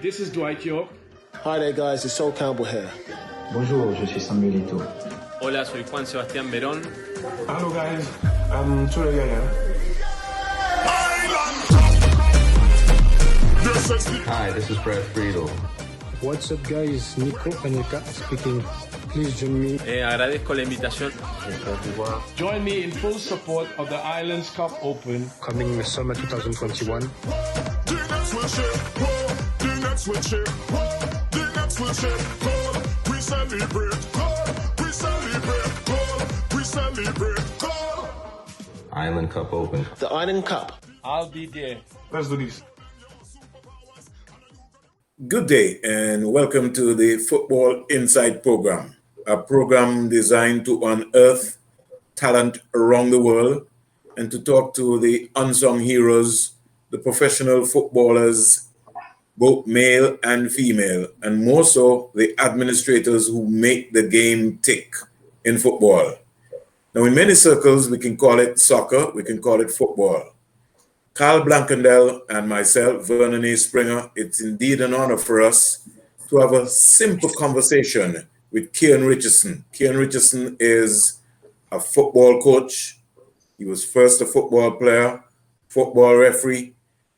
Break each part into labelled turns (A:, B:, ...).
A: this is Dwight York.
B: Hi there guys, it's Sol Campbell here.
C: Bonjour, je suis Samuelito.
D: Hola, soy Juan Sebastián Verón.
E: Hello guys, I'm Chule Yaya.
C: Hi, this is Brad Friedel.
F: What's up guys, Nico Anelka speaking. Please join me.
D: Agradezco la invitación.
A: Join me in full support of the Islands Cup Open
F: Coming in the summer 2021.
C: Island Cup Open.
B: The Island Cup.
A: I'll be there.
E: Let's do this.
G: Good day and welcome to the Football Insight program, a program designed to unearth talent around the world and to talk to the unsung heroes, the professional footballers, both male and female, and more so the administrators who make the game tick in football. Now, in many circles, we can call it soccer, we can call it football. Carl Blankendal and myself, Vernon A. Springer, it's indeed an honor for us to have a simple conversation with Keon Richardson. Keon Richardson is a football coach. He was first a football player, football referee,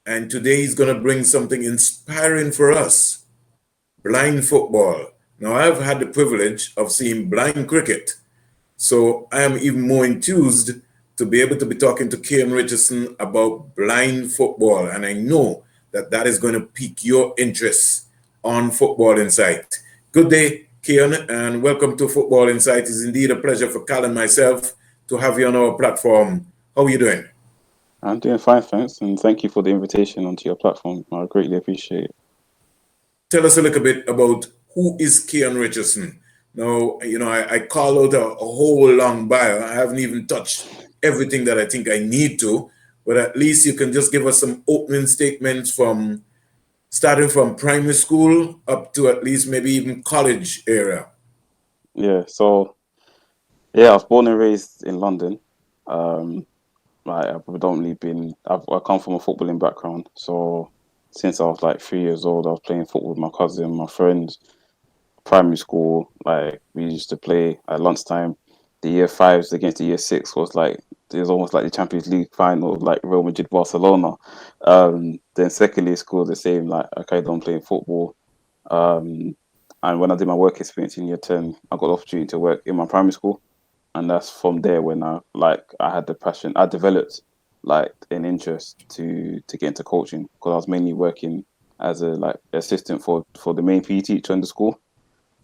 G: and today he's going to bring something inspiring for us, blind football. Now, I've had the privilege of seeing blind cricket, so I am even more enthused to be able to be talking to Keon Richardson about blind football. And I know that that is going to pique your interest on Football Insight. Good day, Keon, and welcome to Football Insight. It's indeed a pleasure for Cal and myself to have you on our platform. How are you doing?
H: I'm doing fine, thanks. And thank you for the invitation onto your platform. I greatly appreciate it.
G: Tell us a little bit about who is Keon Richardson. Now, I call out a whole long bio. I haven't even touched everything that I think I need to, but at least you can just give us some opening statements from starting from primary school up to at least maybe even college area.
H: Yeah, so I was born and raised in London. I've predominantly I come from a footballing background. So since I was like 3 years old, I was playing football with my cousin, my friends. Primary school, like we used to play at lunchtime. The year fives against the year six was almost like the Champions League final, like Real Madrid, Barcelona. Then secondary school, the same. Like I carried on playing football. And when I did my work experience in year 10, I got the opportunity to work in my primary school, and that's from there when I had the passion. I developed like an interest to get into coaching because I was mainly working as a assistant for the main PE teacher in the school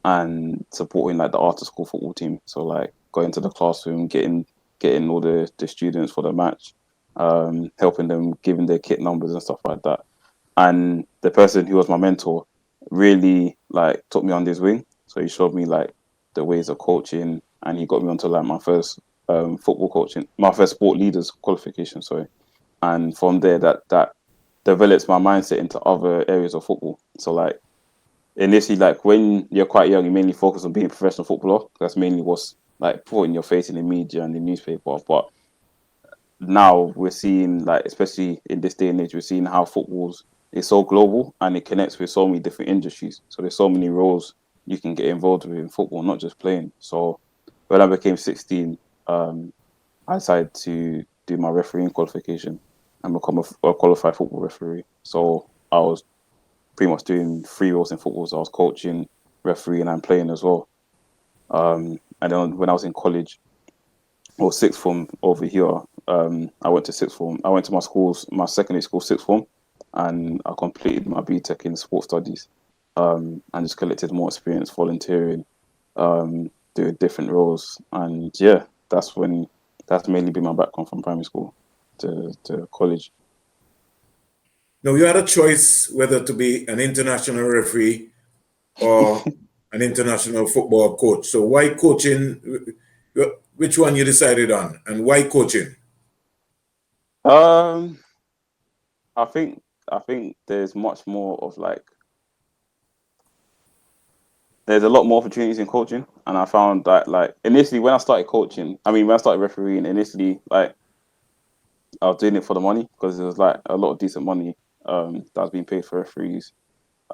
H: and supporting like the after school football team. So like going to the classroom, getting all the students for the match, helping them, giving their kit numbers and stuff like that. And the person who was my mentor really like took me under his wing. So he showed me like the ways of coaching, and he got me onto like my first football coaching, my first sport leaders qualification. Sorry, and from there that develops my mindset into other areas of football. So like initially, like when you're quite young, you mainly focus on being a professional footballer. That's mainly what's like put in your face in the media and the newspaper. But now we're seeing, like, especially in this day and age, we're seeing how football is so global and it connects with so many different industries. So there's so many roles you can get involved with in football, not just playing. So when I became 16, I decided to do my refereeing qualification and become a qualified football referee. So I was pretty much doing 3 roles in football. So I was coaching, refereeing, and playing as well. And then when I was in college, or sixth form over here, I went to sixth form. I went to my secondary school sixth form, and I completed my BTEC in sports studies, and just collected more experience volunteering, doing different roles. And yeah, that's mainly been my background from primary school to college.
G: Now, you had a choice whether to be an international referee or an international football coach. So why coaching? Which one you decided on, and why coaching?
H: I think there's much more of there's a lot more opportunities in coaching, and I found that initially when I started refereeing, initially I was doing it for the money because it was like a lot of decent money that was being paid for referees.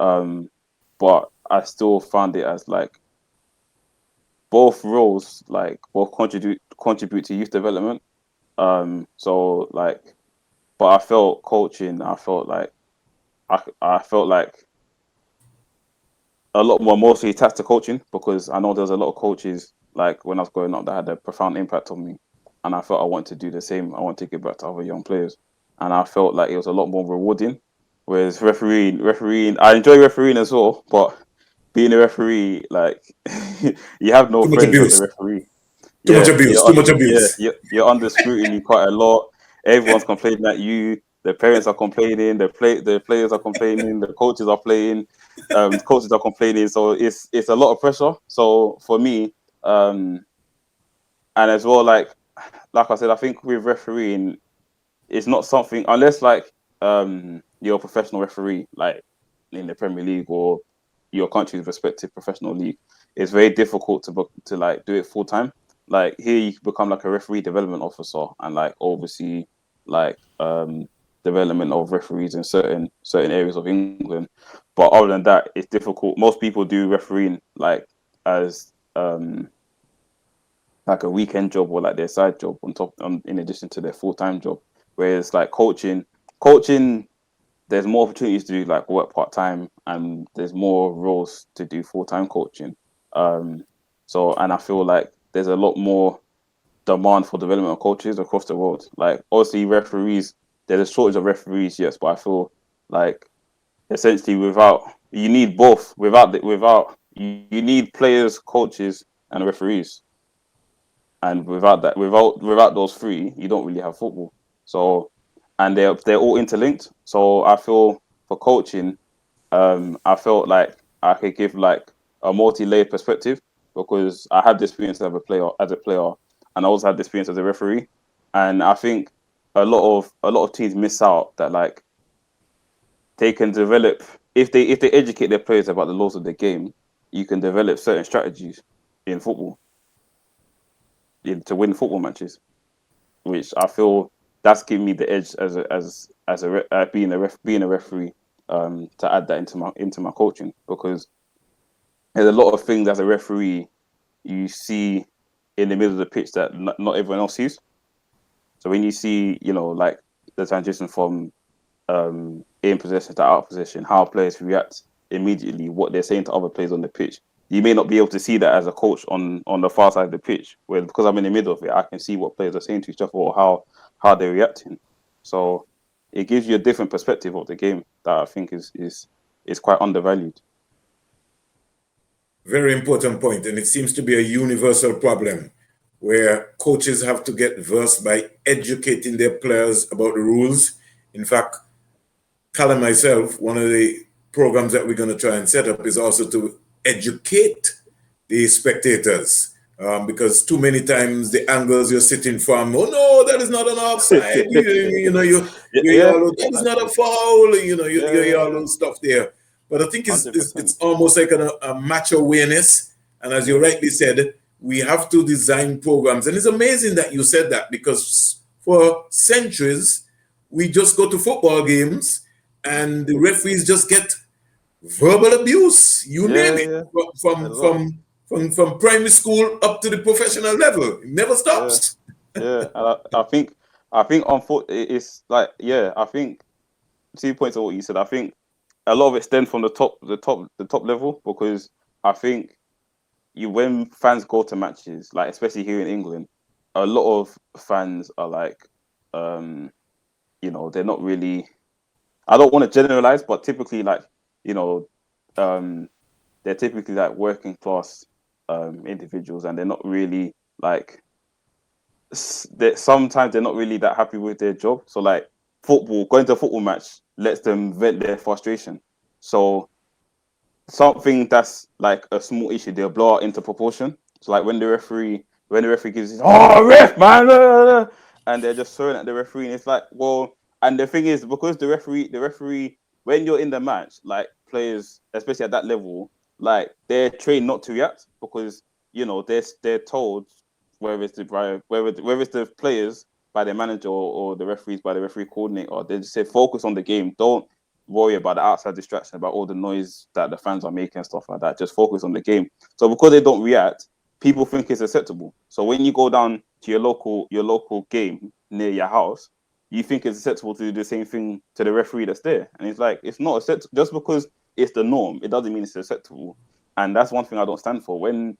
H: But I still found it as like both roles like both contribute to youth development. So like, but I felt coaching. I felt like I felt like a lot more mostly attached to coaching because I know there's a lot of coaches like when I was growing up that had a profound impact on me, and I felt I wanted to do the same. I want to give back to other young players, and I felt like it was a lot more rewarding. Whereas refereeing, I enjoy refereeing as well, but being a referee, like you have no
G: Too much
H: friends as a
G: abuse.
H: referee.
G: Too much
H: Yeah,
G: abuse. Too much
H: yeah,
G: abuse.
H: you're under scrutiny quite a lot. Everyone's complaining at you. The parents are complaining. The players are complaining. The coaches are playing. Coaches are complaining. So it's a lot of pressure. So for me, and as well, like I said, I think with refereeing, it's not something unless like you're a professional referee, like in the Premier League or your country's respective professional league. It's very difficult to like do it full time. Like here, you become like a referee development officer and like oversee like development of referees in certain areas of England. But other than that, it's difficult. Most people do refereeing like as like a weekend job or like their side job in addition to their full time job. Whereas like coaching, there's more opportunities to do like work part time, and there's more roles to do full time coaching. So and I feel like there's a lot more demand for development of coaches across the world. Like obviously referees, there's a shortage of referees, yes, but I feel like essentially without you need both. Without you need players, coaches, and referees. And without that, without those three, you don't really have football. So, and they're all interlinked. So I feel for coaching, I felt like I could give like a multi-layered perspective because I had the experience as a player, and I also had the experience as a referee. And I think a lot of teams miss out that like they can develop if they educate their players about the laws of the game, you can develop certain strategies in football to win football matches, which I feel that's giving me the edge being a referee, to add that into my coaching because there's a lot of things as a referee you see in the middle of the pitch that not everyone else sees. So when you see like the transition from in possession to out of possession, how players react immediately, what they're saying to other players on the pitch. You may not be able to see that as a coach on the far side of the pitch, where because I'm in the middle of it, I can see what players are saying to each other or how they're reacting. So it gives you a different perspective of the game that I think is quite undervalued.
G: Very important point, and it seems to be a universal problem where coaches have to get versed by educating their players about the rules. In fact, Cal and myself, one of the programs that we're going to try and set up is also to educate the spectators, because too many times the angles you're sitting from, oh no, that is not an offside, that is not a foul, you hear all those stuff there. But I think it's almost like a match awareness. And as you rightly said, we have to design programs. And it's amazing that you said that because for centuries, we just go to football games and the referees just get verbal abuse. You name it. From primary school up to the professional level. It never stops.
H: Yeah. And I think on foot it's like, I think 2 points of what you said. I think a lot of it stems from the top level because I think when fans go to matches, like especially here in England, a lot of fans are like, they're not really. I don't want to generalize, but typically, like, they're typically like working class individuals, and they're not really like. Sometimes they're not really that happy with their job. So, like, going to a football match lets them vent their frustration. So, something that's like a small issue, they'll blow out into proportion. So, like when the referee gives his ref man, and they're just throwing at the referee, and it's like, well, and the thing is because the referee, when you're in the match, like players, especially at that level, like they're trained not to react because they're told whether it's the players by their manager or the referees by the referee coordinator, they just say focus on the game. worry about the outside distraction, about all the noise that the fans are making and stuff like that. Just focus on the game. So because they don't react, people think it's acceptable. So when you go down to your local game near your house, you think it's acceptable to do the same thing to the referee that's there. And it's like, it's not acceptable. Just because it's the norm, it doesn't mean it's acceptable. And that's one thing I don't stand for. When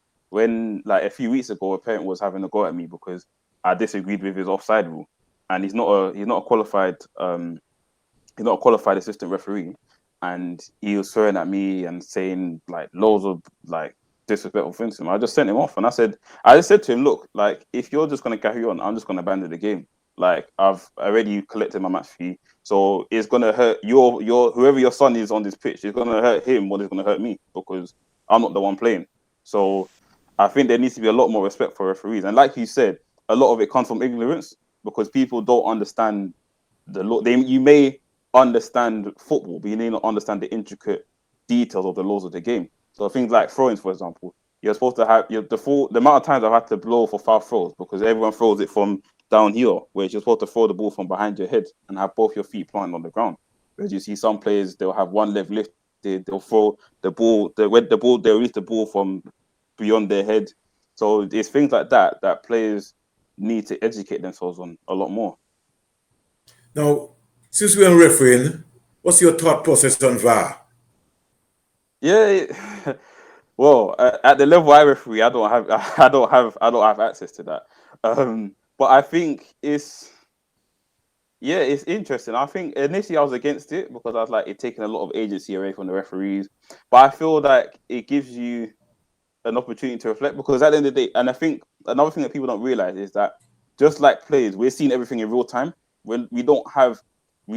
H: like a few weeks ago, a parent was having a go at me because I disagreed with his offside rule, and he's not a qualified assistant referee, and he was swearing at me and saying like loads of like disrespectful things to him. I just sent him off, and I just said to him, look, like if you're just gonna carry on, I'm just gonna abandon the game. Like I've already collected my match fee, so it's gonna hurt your whoever your son is on this pitch. It's gonna hurt him more than it's gonna hurt me because I'm not the one playing. So I think there needs to be a lot more respect for referees, and like you said, a lot of it comes from ignorance because people don't understand the law. You may understand football, but you may not understand the intricate details of the laws of the game. So things like throwing, for example, you're supposed to have the amount of times I've had to blow for foul throws because everyone throws it from down here, where you're supposed to throw the ball from behind your head and have both your feet planted on the ground. Whereas you see some players, they'll have one leg lifted, they'll throw the ball, they'll release the ball from beyond their head. So it's things like that that players need to educate themselves on a lot more.
G: Now, since we're refereeing, what's your thought process on VAR?
H: Yeah, well, at the level I referee, I don't have access to that. But I think it's interesting. I think initially I was against it because I was like, it's taking a lot of agency away from the referees. But I feel like it gives you an opportunity to reflect because at the end of the day, and I think another thing that people don't realize is that just like players, we're seeing everything in real time. When we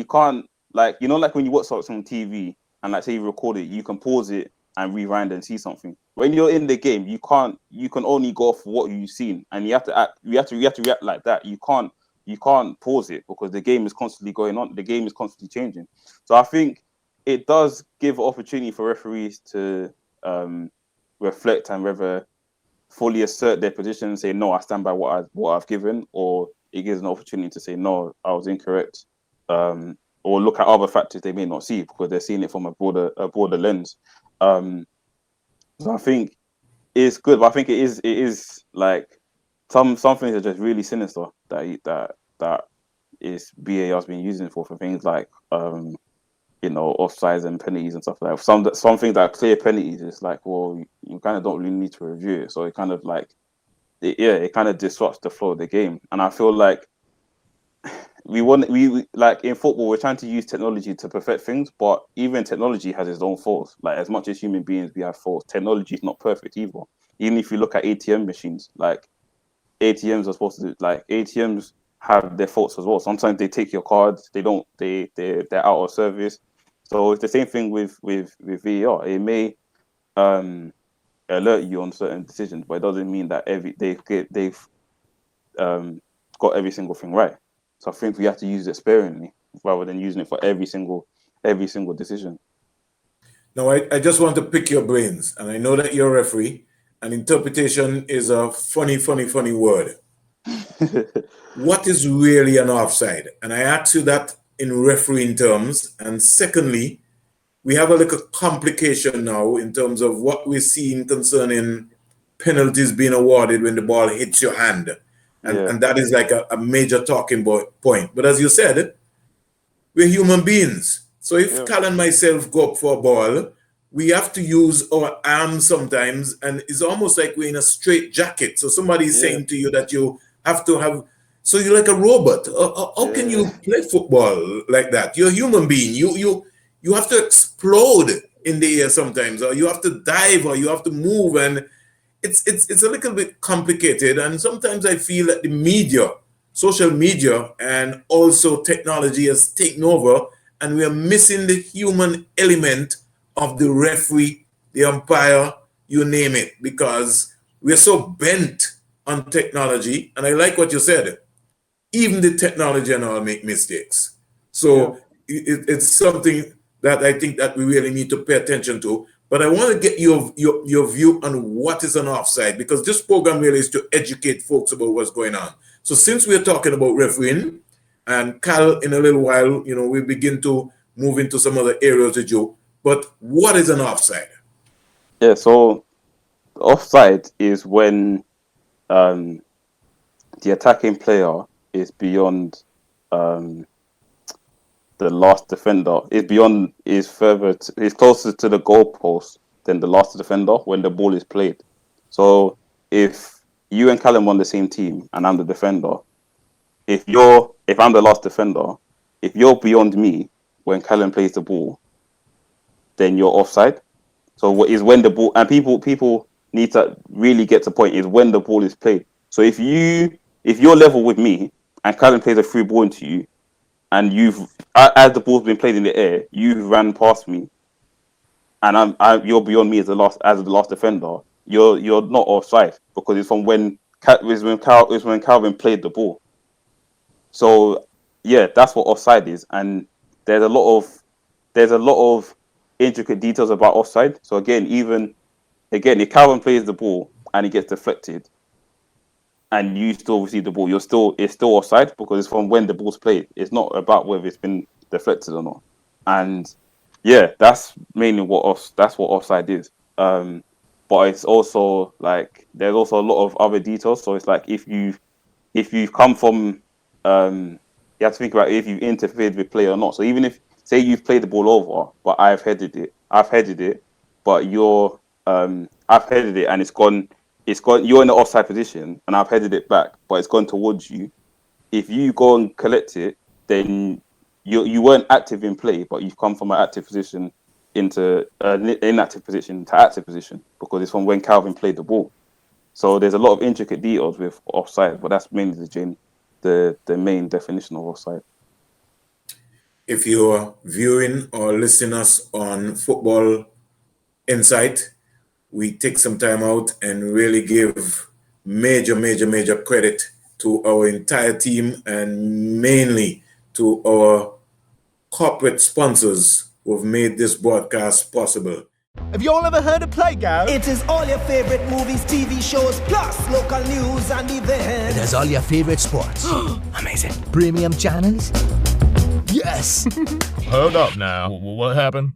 H: can't, like, you know, like when you watch something on TV and like say you record it, you can pause it and rewind and see something. When you're in the game, you can only go off what you've seen, and you have to react like that. You can't pause it because the game is constantly going on. The game is constantly changing. So I think it does give an opportunity for referees to reflect and whether fully assert their position and say, no, I stand by what I've given, or it gives an opportunity to say, no, I was incorrect, or look at other factors they may not see because they're seeing it from a broader lens. So I think it's good, but I think it is like some things are just really sinister that is VAR's been using for things like offsides and penalties and stuff like that. Some things that are clear penalties, it's like, well, you kind of don't really need to review it. So it kind of like it kind of disrupts the flow of the game. And I feel like we like in football, we're trying to use technology to perfect things, but even technology has its own faults. Like as much as human beings, we have faults. Technology is not perfect either. Even if you look at ATM machines, like ATMs are supposed to ATMs have their faults as well. Sometimes they take your cards, they're out of service. So it's the same thing with VAR. It may alert you on certain decisions, but it doesn't mean that they've got every single thing right. So I think we have to use it sparingly rather than using it for every single decision.
G: Now, I just want to pick your brains, and I know that you're a referee, and interpretation is a funny word. What is really an offside? And I ask you that in refereeing terms. And secondly, we have a little complication now in terms of what we're seeing concerning penalties being awarded when the ball hits your hand. And that is like a major talking point. But as you said, we're human beings. So if Cal and myself go up for a ball, we have to use our arms sometimes, and it's almost like we're in a straight jacket. So somebody's saying to you that you have to have, so you're like a robot. How can you play football like that? You're a human being. You have to explode in the air sometimes, or you have to dive, or you have to move, and it's a little bit complicated. And sometimes I feel that the media, social media, and also technology has taken over, and we are missing the human element of the referee, the umpire, you name it, because we're so bent on technology. And I like what you said. Even the technology and all make mistakes. So it's something that I think that we really need to pay attention to. But I want to get your view on what is an offside, because this program really is to educate folks about what's going on. So since we're talking about refereeing, and Cal, in a little while, we begin to move into some other areas with you. But what is an offside?
H: Yeah, so offside is when the attacking player is beyond the last defender, is closer to the goalpost than the last defender when the ball is played. So if you and Callum on the same team and I'm the defender, if I'm the last defender, if you're beyond me when Callum plays the ball, then you're offside. So what is when the ball, and people need to really get to the point, is when the ball is played. So if you're level with me and Callum plays a free ball into you, and as the ball's been played in the air, you've ran past me, and you're beyond me as the last defender, you're not offside, because it's from when Calvin played the ball. So yeah, that's what offside is, and there's a lot of intricate details about offside. So again, if Calvin plays the ball and he gets deflected, and you still receive the ball, it's still offside, because it's from when the ball's played. It's not about whether it's been deflected or not. And yeah, that's mainly what offside is. But it's also like there's also a lot of other details. So it's like if you've come from you have to think about if you've interfered with play or not. So even if, say, you've played the ball over, but I've headed it, but I've headed it and it's gone, you're in the offside position and I've headed it back, but it's gone towards you. If you go and collect it, then you weren't active in play, but you've come from an active position into inactive position to active position, because it's from when Calvin played the ball. So there's a lot of intricate details with offside, but that's mainly the main definition of offside.
G: If you're viewing or listening us on Football Insight, we take some time out and really give major credit to our entire team, and mainly to our corporate sponsors who have made this broadcast possible.
I: Have you all ever heard of Playgo? It is all your favorite movies, TV shows, plus local news and events. It has all your favorite sports. Amazing. Premium channels? Yes.
J: Hold up now. What happened?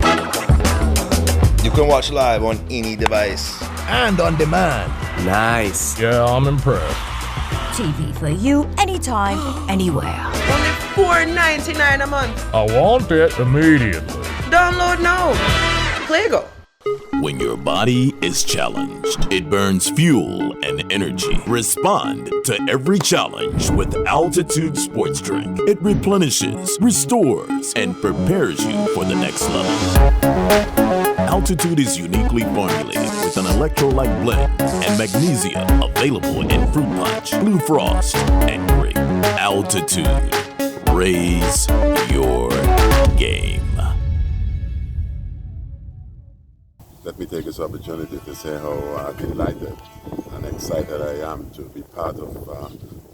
K: You can watch live on any device.
I: And on demand. Nice.
J: Yeah, I'm impressed.
L: TV for you, anytime, anywhere.
M: Only $4.99 a month.
J: I want it immediately.
M: Download now. Playgo.
N: When your body is challenged, it burns fuel and energy. Respond to every challenge with Altitude Sports Drink. It replenishes, restores, and prepares you for the next level. Altitude is uniquely formulated with an electrolyte blend and magnesium available in fruit punch, blue frost, and grape. Altitude. Raise your game.
O: Let me take this opportunity to say how delighted and excited I am to be part of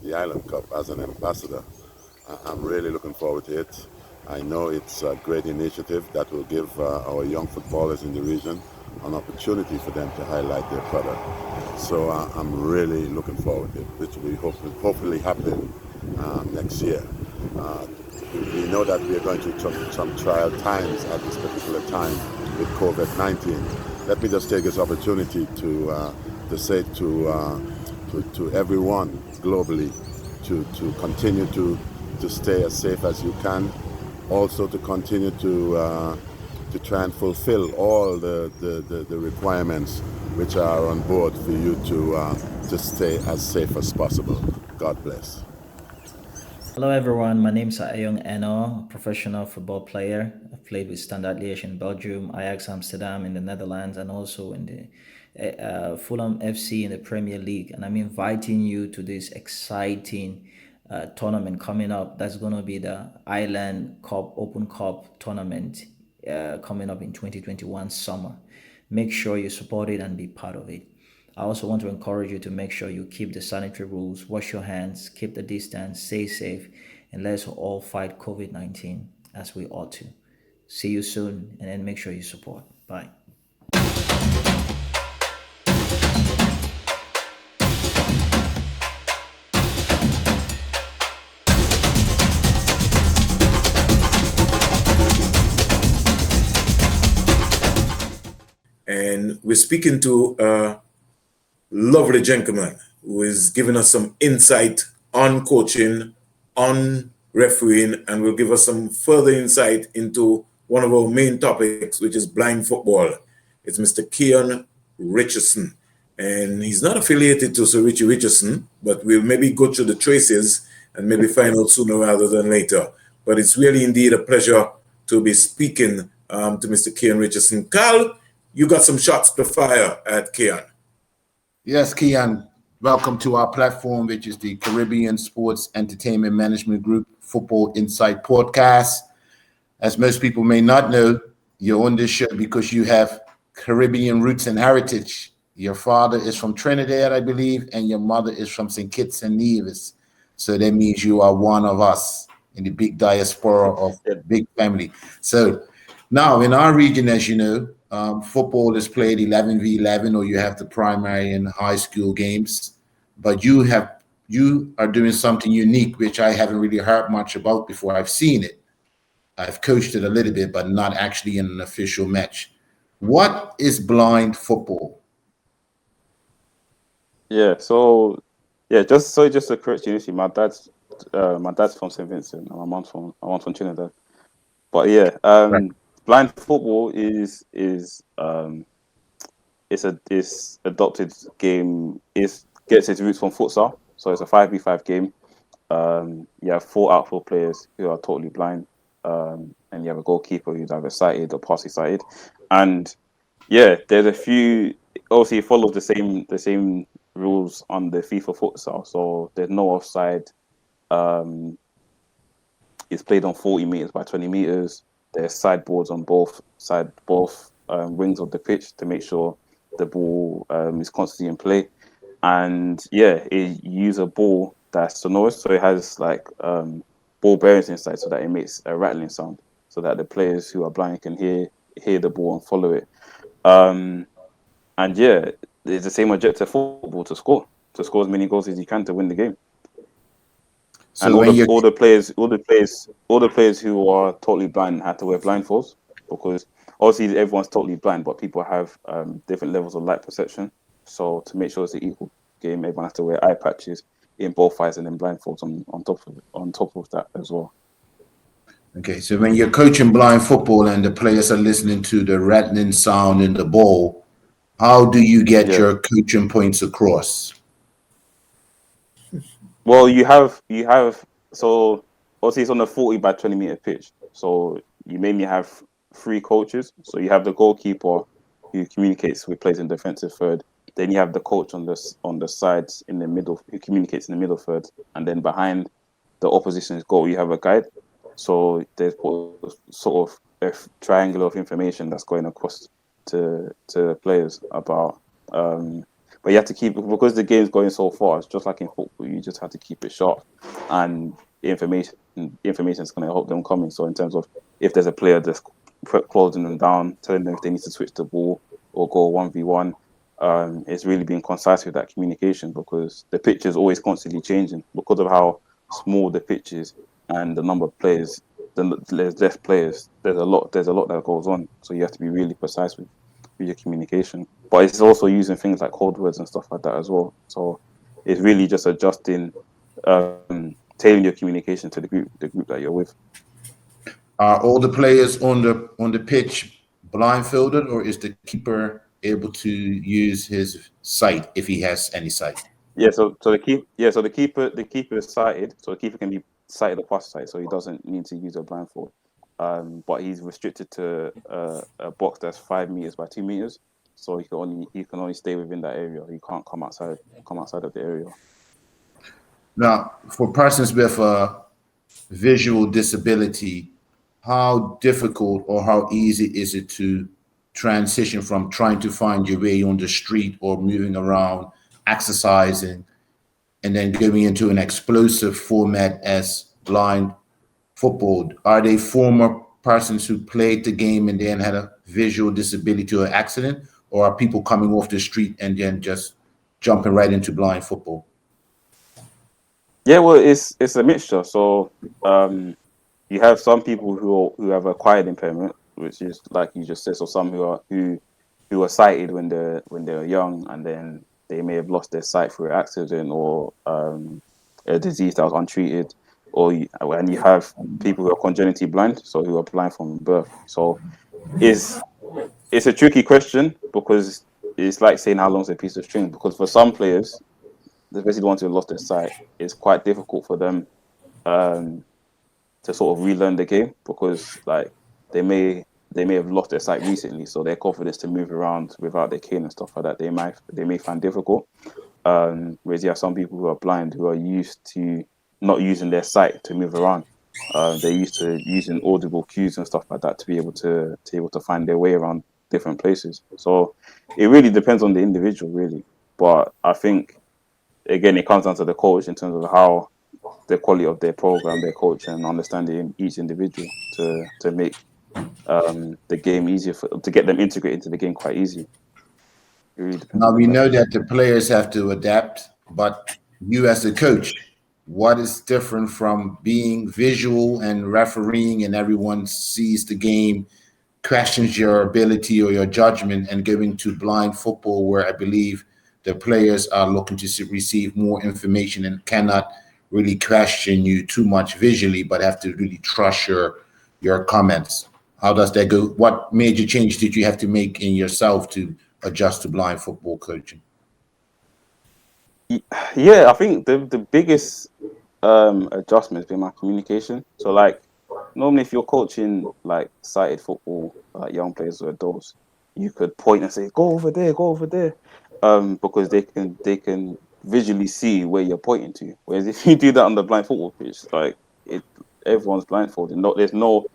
O: the Island Cup as an ambassador. I'm really looking forward to it. I know it's a great initiative that will give our young footballers in the region an opportunity for them to highlight their product. So I'm really looking forward to it, which will be hopefully happening next year. We know that we are going through some trial times at this particular time with COVID-19. Let me just take this opportunity to say to everyone globally to continue to stay as safe as you can. Also to continue to try and fulfill all the requirements which are on board for you to stay as safe as possible. God bless.
P: Hello everyone, my name is Keon, a professional football player. I've played with Standard Liège in Belgium, Ajax Amsterdam in the Netherlands, and also in the Fulham FC in the Premier League. And I'm inviting you to this exciting tournament coming up. That's going to be the Island Cup Open Cup tournament coming up in 2021 summer. Make sure you support it and be part of it. I also want to encourage you to make sure you keep the sanitary rules, wash your hands, keep the distance, stay safe, and let's all fight COVID-19 as we ought to. See you soon, and then make sure you support. Bye.
G: And we're speaking to a lovely gentleman who is giving us some insight on coaching, on refereeing, and will give us some further insight into one of our main topics, which is blind football. It's Mr. Keon Richardson. And he's not affiliated to Sir Richie Richardson, but we'll maybe go through the traces and maybe find out sooner rather than later. But it's really indeed a pleasure to be speaking to Mr. Keon Richardson. Carl, you got some shots to fire at Keon.
Q: Yes, Keon, welcome to our platform, which is the Caribbean Sports Entertainment Management Group Football Insight Podcast. As most people may not know, you're on this show because you have Caribbean roots and heritage. Your father is from Trinidad, I believe, and your mother is from St. Kitts and Nevis. So that means you are one of us in the big diaspora of a big family. So now in our region, as you know, football is played 11v11, or you have the primary and high school games. But you are doing something unique, which I haven't really heard much about before. I've seen it. I've coached it a little bit, but not actually in an official match. What is blind football?
H: Yeah, so just a correct you, my dad's from St. Vincent, and my mom's from Trinidad. But yeah,
Q: Right.
H: blind football is adopted game. It gets its roots from futsal, so it's a 5v5 game. You have 4 outfield players who are totally blind, and you have a goalkeeper who's either sighted or partially sighted. And yeah, there's a few. Obviously, it follows the same rules on the FIFA futsal. So there's no offside. It's played on 40 meters by 20 meters. There's sideboards on both wings of the pitch to make sure the ball is constantly in play. And yeah, you use a ball that's sonorous, so it has like ball bearings inside, so that it makes a rattling sound, so that the players who are blind can hear the ball and follow it. And yeah, it's the same objective for football, to score as many goals as you can to win the game.
Q: So
H: And
Q: when
H: all the players who are totally blind had to wear blindfolds, because obviously everyone's totally blind, but people have different levels of light perception. So to make sure it's an equal game, everyone has to wear eye patches in both eyes and then blindfolds on top of that as well.
Q: Okay, so when you're coaching blind football and the players are listening to the rattling sound in the ball, how do you get your coaching points across?
H: Well, you have so obviously it's on a 40 by 20 meter pitch. So you mainly have 3 coaches. So you have the goalkeeper who communicates with players in defensive third. Then you have the coach on the sides in the middle who communicates in the middle third, and then behind the opposition's goal you have a guide. So there's sort of a triangle of information that's going across to players about. But you have to keep, because the game's going so fast, just like in football, you just have to keep it sharp, and the information is going to help them coming. So in terms of if there's a player that's closing them down, telling them if they need to switch the ball or go 1v1, it's really being concise with that communication, because the pitch is always constantly changing because of how small the pitch is and the number of players. There's less players. There's a lot that goes on. So you have to be really precise with your communication. But it's also using things like code words and stuff like that as well. So it's really just adjusting, tailoring your communication to the group that you're with.
Q: Are all the players on the pitch blindfolded, or is the keeper able to use his sight if he has any sight?
H: Yeah, so the keeper is sighted, so the keeper can be sighted or partial sight, so he doesn't need to use a blindfold. But he's restricted to a box that's 5 meters by 2 meters, so he can only stay within that area. He can't come outside of the area.
Q: Now, for persons with a visual disability, how difficult or how easy is it to transition from trying to find your way on the street or moving around, exercising, and then going into an explosive format as blind football? Are they former persons who played the game and then had a visual disability or accident, or are people coming off the street and then just jumping right into blind football?
H: Yeah, well, it's a mixture. So you have some people who have acquired impairment, which is like you just said. So some who who are sighted when they're young, and then they may have lost their sight through an accident or a disease that was untreated, and you have people who are congenitally blind, so who are blind from birth. So it's a tricky question, because it's like saying how long's a piece of string, because for some players, especially the ones who have lost their sight, it's quite difficult for them to sort of relearn the game, because like they may have lost their sight recently, so their confidence to move around without their cane and stuff like that, they may find difficult. Whereas you have some people who are blind who are used to not using their sight to move around. They're used to using audible cues and stuff like that to be able to find their way around different places. So it really depends on the individual, really. But I think again, it comes down to the coach in terms of how the quality of their program, their coach, and understanding each individual to make the game easier to get them integrated into the game quite easy. Really
Q: now we know that the players have to adapt, but you as a coach, what is different from being visual and refereeing and everyone sees the game, questions your ability or your judgment, and going to blind football where I believe the players are looking to receive more information and cannot really question you too much visually, but have to really trust your comments? How does that go? What major change did you have to make in yourself to adjust to blind football coaching?
H: Yeah, I think the biggest adjustment has been my communication. So like normally if you're coaching like sighted football, like young players or adults, you could point and say, go over there, because they can visually see where you're pointing to. Whereas if you do that on the blind football pitch, like everyone's blindfolded. There's no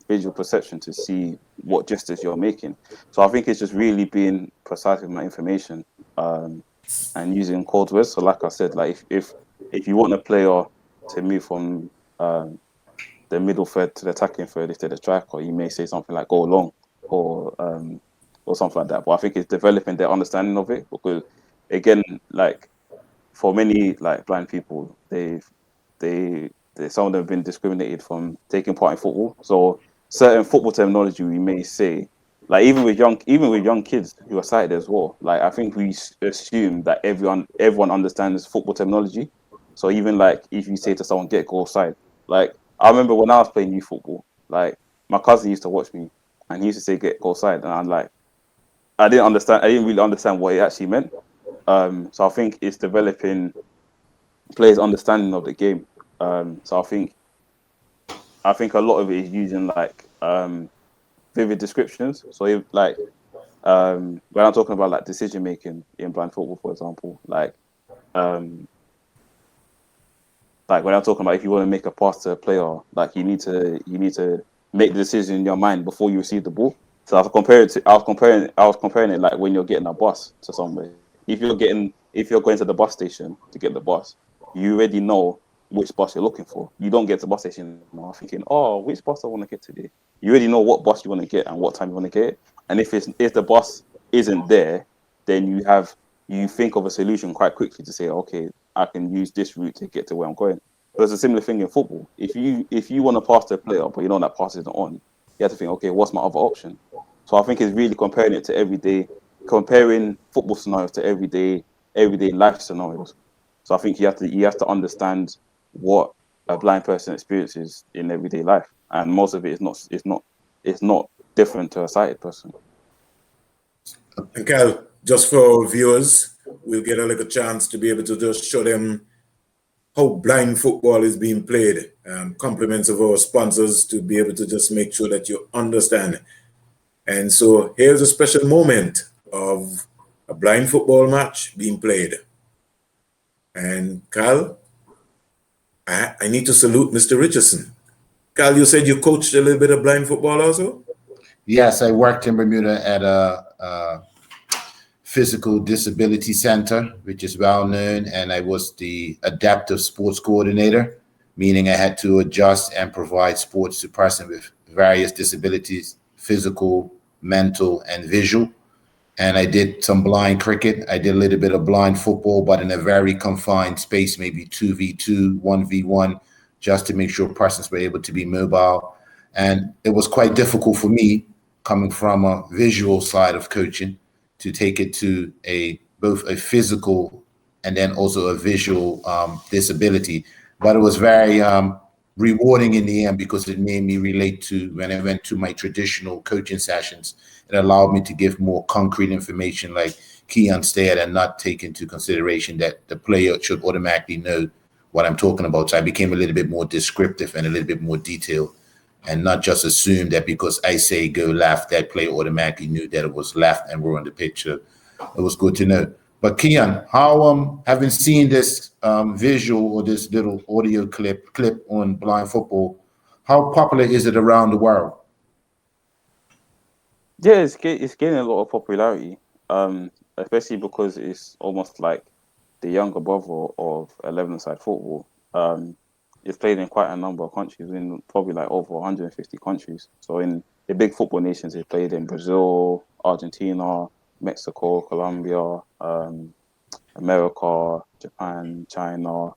H: visual perception to see what gestures you're making. So I think it's just really being precise with my information and using code words. So like I said, like if you want a player to move from the middle third to the attacking third, if they're the striker, you may say something like go long or something like that. But I think it's developing their understanding of it, because again, like for many like blind people, some of them have been discriminated from taking part in football. So certain football terminology we may say, like even with young kids who are sighted as well. Like I think we assume that everyone understands football terminology. So even like if you say to someone, get goal side, like I remember when I was playing youth football, like my cousin used to watch me and he used to say get goal side, and I'm like, I didn't really understand what it actually meant. So I think it's developing players' understanding of the game. So I think a lot of it is using like vivid descriptions. So if like when I'm talking about like decision making in blind football, for example, like when I'm talking about if you want to make a pass to a player, like you need to make the decision in your mind before you receive the ball. So I was comparing it like when you're getting a bus to somewhere. If you're going to the bus station to get the bus, you already know which bus you're looking for. You don't get to the bus station thinking, oh, which bus I want to get today. You already know what bus you want to get and what time you want to get it. And if the bus isn't there, then you think of a solution quite quickly to say, okay, I can use this route to get to where I'm going. There's a similar thing in football. If you want to pass to a player, but you know that pass isn't on, you have to think, okay, what's my other option? So I think it's really comparing it to comparing football scenarios to everyday life scenarios. So I think you have to understand what a blind person experiences in everyday life, and most of it is not different to a sighted person.
G: And Cal, just for viewers, we'll get a little chance to be able to just show them how blind football is being played. Compliments of our sponsors to be able to just make sure that you understand. And so here's a special moment of a blind football match being played. And Cal, I need to salute Mr. Richardson. Cal, you said you coached a little bit of blind football also?
Q: Yes, I worked in Bermuda at a physical disability center, which is well known, and I was the adaptive sports coordinator, meaning I had to adjust and provide sports to persons with various disabilities, physical, mental, and visual. And I did some blind cricket. I did a little bit of blind football, but in a very confined space, maybe 2v2, 1v1, just to make sure persons were able to be mobile. And it was quite difficult for me coming from a visual side of coaching to take it to both a physical and then also a visual disability. But it was very rewarding in the end because it made me relate to when I went to my traditional coaching sessions. It allowed me to give more concrete information like Keon said and not take into consideration that the player should automatically know what I'm talking about. So I became a little bit more descriptive and a little bit more detailed and not just assume that because I say go left, that player automatically knew that it was left and we're on the picture. It was good to know. But Keon, how having seen this visual or this little audio clip on blind football, how popular is it around the world?
H: Yeah, it's gaining a lot of popularity, especially because it's almost like the younger brother of 11-side football. It's played in quite a number of countries, in probably like over 150 countries. So in the big football nations, it's played in Brazil, Argentina, Mexico, Colombia, America, Japan, China,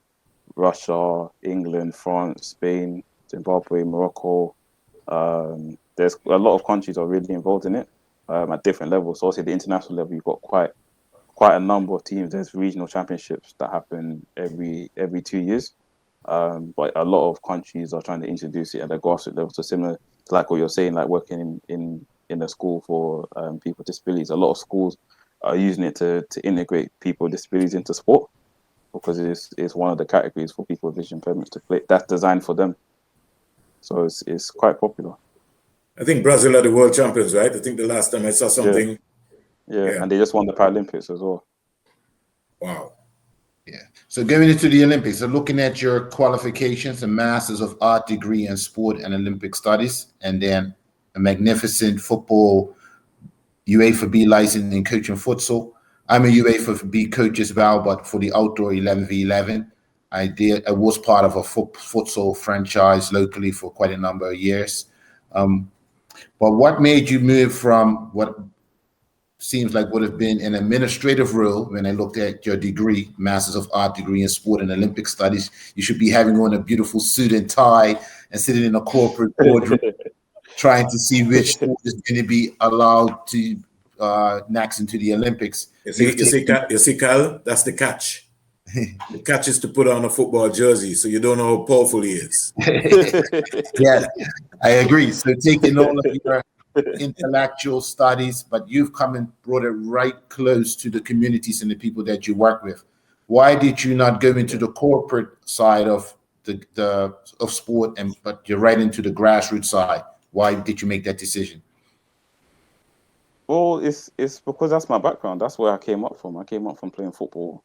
H: Russia, England, France, Spain, Zimbabwe, Morocco. There's a lot of countries are really involved in it at different levels. So also the international level, you've got quite a number of teams. There's regional championships that happen every 2 years. But a lot of countries are trying to introduce it at the grassroots level. So similar to like what you're saying, like working in a school for people with disabilities. A lot of schools are using it to integrate people with disabilities into sport because it's one of the categories for people with vision impairments to play. That's designed for them. So it's quite popular.
G: I think Brazil are the world champions, right? I think the last time I saw something.
H: Yeah. And they just won the Paralympics as well.
G: Wow.
Q: Yeah. So going into the Olympics, so looking at your qualifications, a Masters of Art degree in Sport and Olympic Studies, and then a magnificent football UEFA B license in coaching futsal. I'm a UEFA B coach as well, but for the outdoor 11v11, I was part of a futsal franchise locally for quite a number of years. But what made you move from what seems like would have been an administrative role when I looked at your degree, Masters of Art degree in Sport and Olympic Studies? You should be having on a beautiful suit and tie and sitting in a corporate boardroom trying to see which sport is going to be allowed to next into the Olympics.
G: You see, Kyle, that's the catch. The catch is to put on a football jersey, so you don't know how powerful he is.
Q: Yeah, I agree. So taking all of your intellectual studies, but you've come and brought it right close to the communities and the people that you work with. Why did you not go into the corporate side of of sport, but you're right into the grassroots side? Why did you make that decision?
H: Well, it's because that's my background. That's where I came up from. I came up from playing football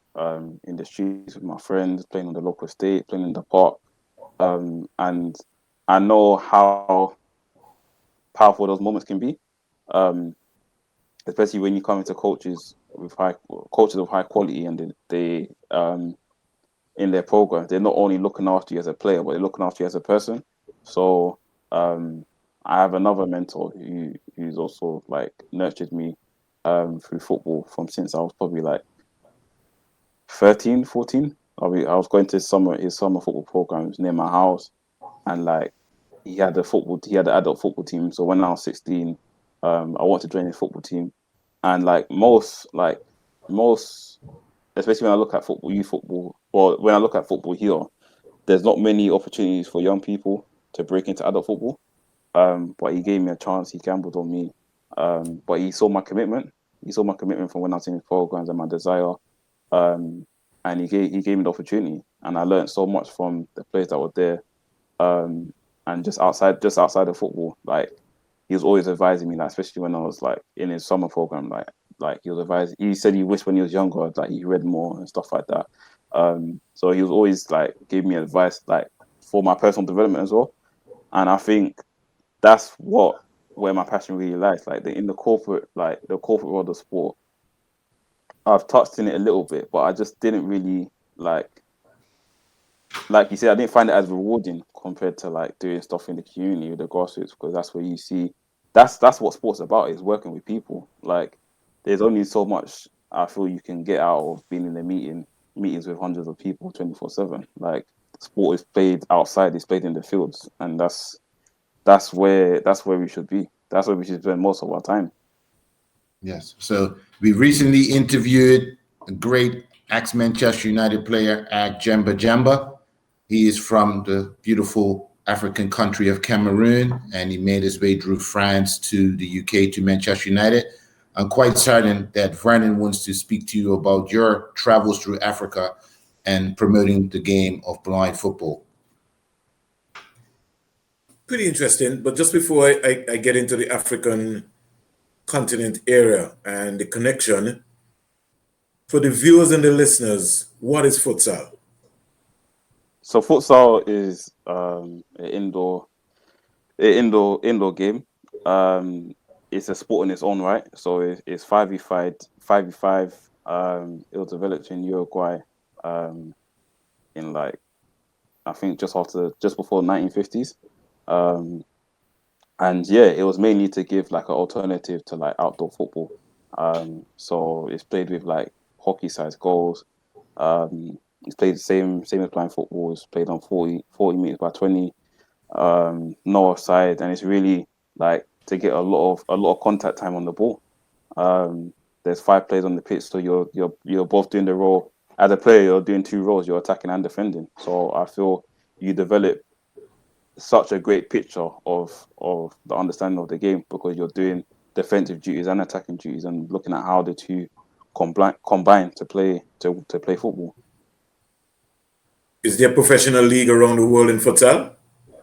H: in the streets with my friends, playing on the local estate, playing in the park. And I know how powerful those moments can be, especially when you come into coaches of high quality, and they in their program, they're not only looking after you as a player, but they're looking after you as a person. So I have another mentor who's also like nurtured me through football from since I was probably like 13, 14. I was going to his summer football programs near my house, and like he had the adult football team. So when I was 16, I wanted to join his football team, and like most, especially when I look at football, youth football, or when I look at football here, there's not many opportunities for young people to break into adult football. But he gave me a chance. He gambled on me. But he saw my commitment. He saw my commitment from when I was in his programs and my desire. And he gave me the opportunity. And I learned so much from the players that were there. And just outside of football, like he was always advising me, like especially when I was like in his summer program, like he was advising. He said he wished when he was younger, like he read more and stuff like that. So he was always like giving me advice, like for my personal development as well. And I think that's where my passion really lies. Like in the corporate world of sport, I've touched in it a little bit, but I just didn't really like you said, I didn't find it as rewarding compared to like doing stuff in the community with the grassroots, because that's where you see that's what sport's about, is working with people. Like there's only so much I feel you can get out of being in the meetings with hundreds of people 24/7. Like sport is played outside, it's played in the fields, and that's where we should be. that's where we should spend most of our time.
Q: Yes. So we recently interviewed a great ex-Manchester United player, Jemba Jemba. He is from the beautiful African country of Cameroon, and he made his way through France to the UK to Manchester United. I'm quite certain that Vernon wants to speak to you about your travels through Africa and promoting the game of blind football.
G: Pretty interesting. But just before I get into the African continent area and the connection, for the viewers and the listeners, what is futsal?
H: So futsal is an indoor game. It's a sport in its own right. So it's 5v5. It was developed in Uruguay in like, I think just before 1950s. And yeah, it was mainly to give like an alternative to like outdoor football. So it's played with like hockey-sized goals. It's played the same as blind football. It's played on 40 meters by 20. No offside, and it's really like to get a lot of contact time on the ball. There's 5 players on the pitch, so you're both doing the role. As a player, you're doing 2 roles. You're attacking and defending. So I feel you develop such a great picture of the understanding of the game because you're doing defensive duties and attacking duties and looking at how the two combine to play football.
G: Is there a professional league around the world in futsal?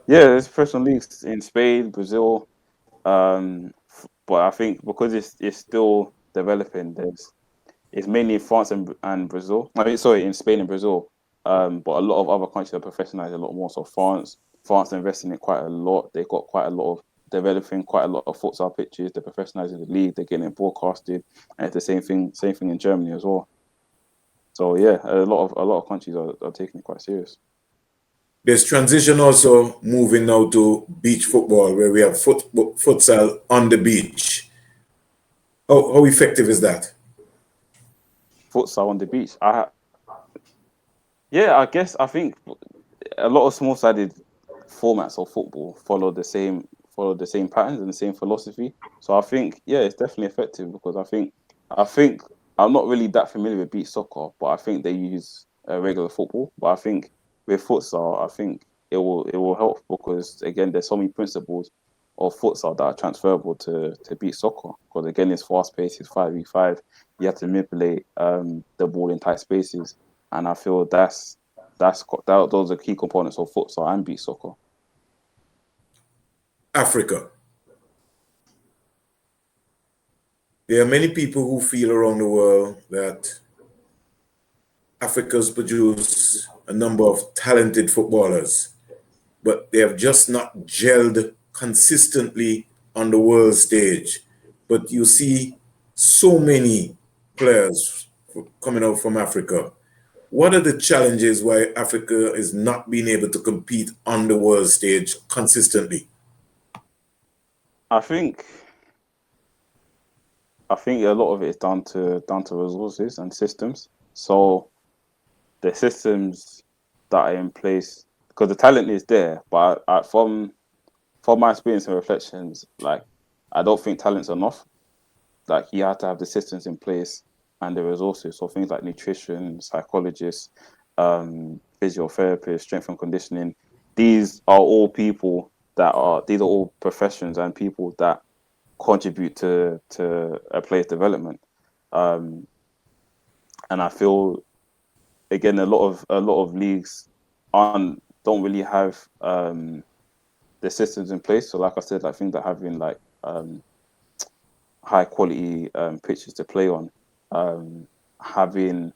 H: Yeah, there's professional leagues in Spain, Brazil, but I think because it's still developing, it's mainly in France and Brazil. In Spain and Brazil, but a lot of other countries are professionalized a lot more. So France investing in quite a lot. They got quite a lot of developing quite a lot of futsal pitches. They're professionalizing the league. They're getting it broadcasted, and it's the same thing in Germany as well. So yeah, a lot of countries are taking it quite serious.
G: There's transition also moving now to beach football, where we have futsal on the beach. How effective is that?
H: Futsal on the beach. I think a lot of small-sided formats of football follow the same patterns and the same philosophy. So I think it's definitely effective because I think I'm not really that familiar with beach soccer, but I think they use regular football. But I think with futsal, I think it will help because again, there's so many principles of futsal that are transferable to beach soccer. Because again, it's fast-paced, it's 5v5. You have to manipulate the ball in tight spaces, and I feel those are key components of futsal and beach soccer.
G: Africa. There are many people who feel around the world that Africa's produced a number of talented footballers, but they have just not gelled consistently on the world stage. But you see so many players coming out from Africa. What are the challenges why Africa is not being able to compete on the world stage consistently?
H: I think a lot of it is down to resources and systems. So the systems that are in place, because the talent is there, but from my experience and reflections, like I don't think talent's enough. Like you have to have the systems in place and the resources. So things like nutrition, psychologists, physiotherapists, strength and conditioning. These are all professions and people that contribute to a player's development. And I feel again a lot of leagues don't really have the systems in place. So like I said, I think that having like high quality pitches to play on, having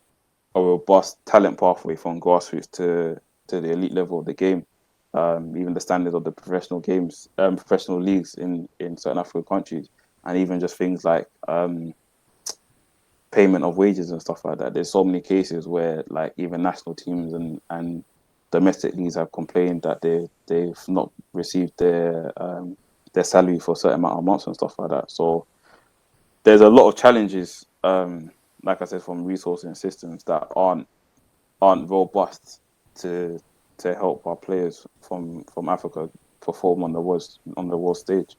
H: a robust talent pathway from grassroots to the elite level of the game, even the standards of the professional leagues in certain African countries, and even just things like payment of wages and stuff like that. There's so many cases where like even national teams and domestic leagues have complained that they've not received their salary for a certain amount of months and stuff like that. So there's a lot of challenges, like I said, from resources and systems that aren't robust to help our players from Africa perform on the world stage.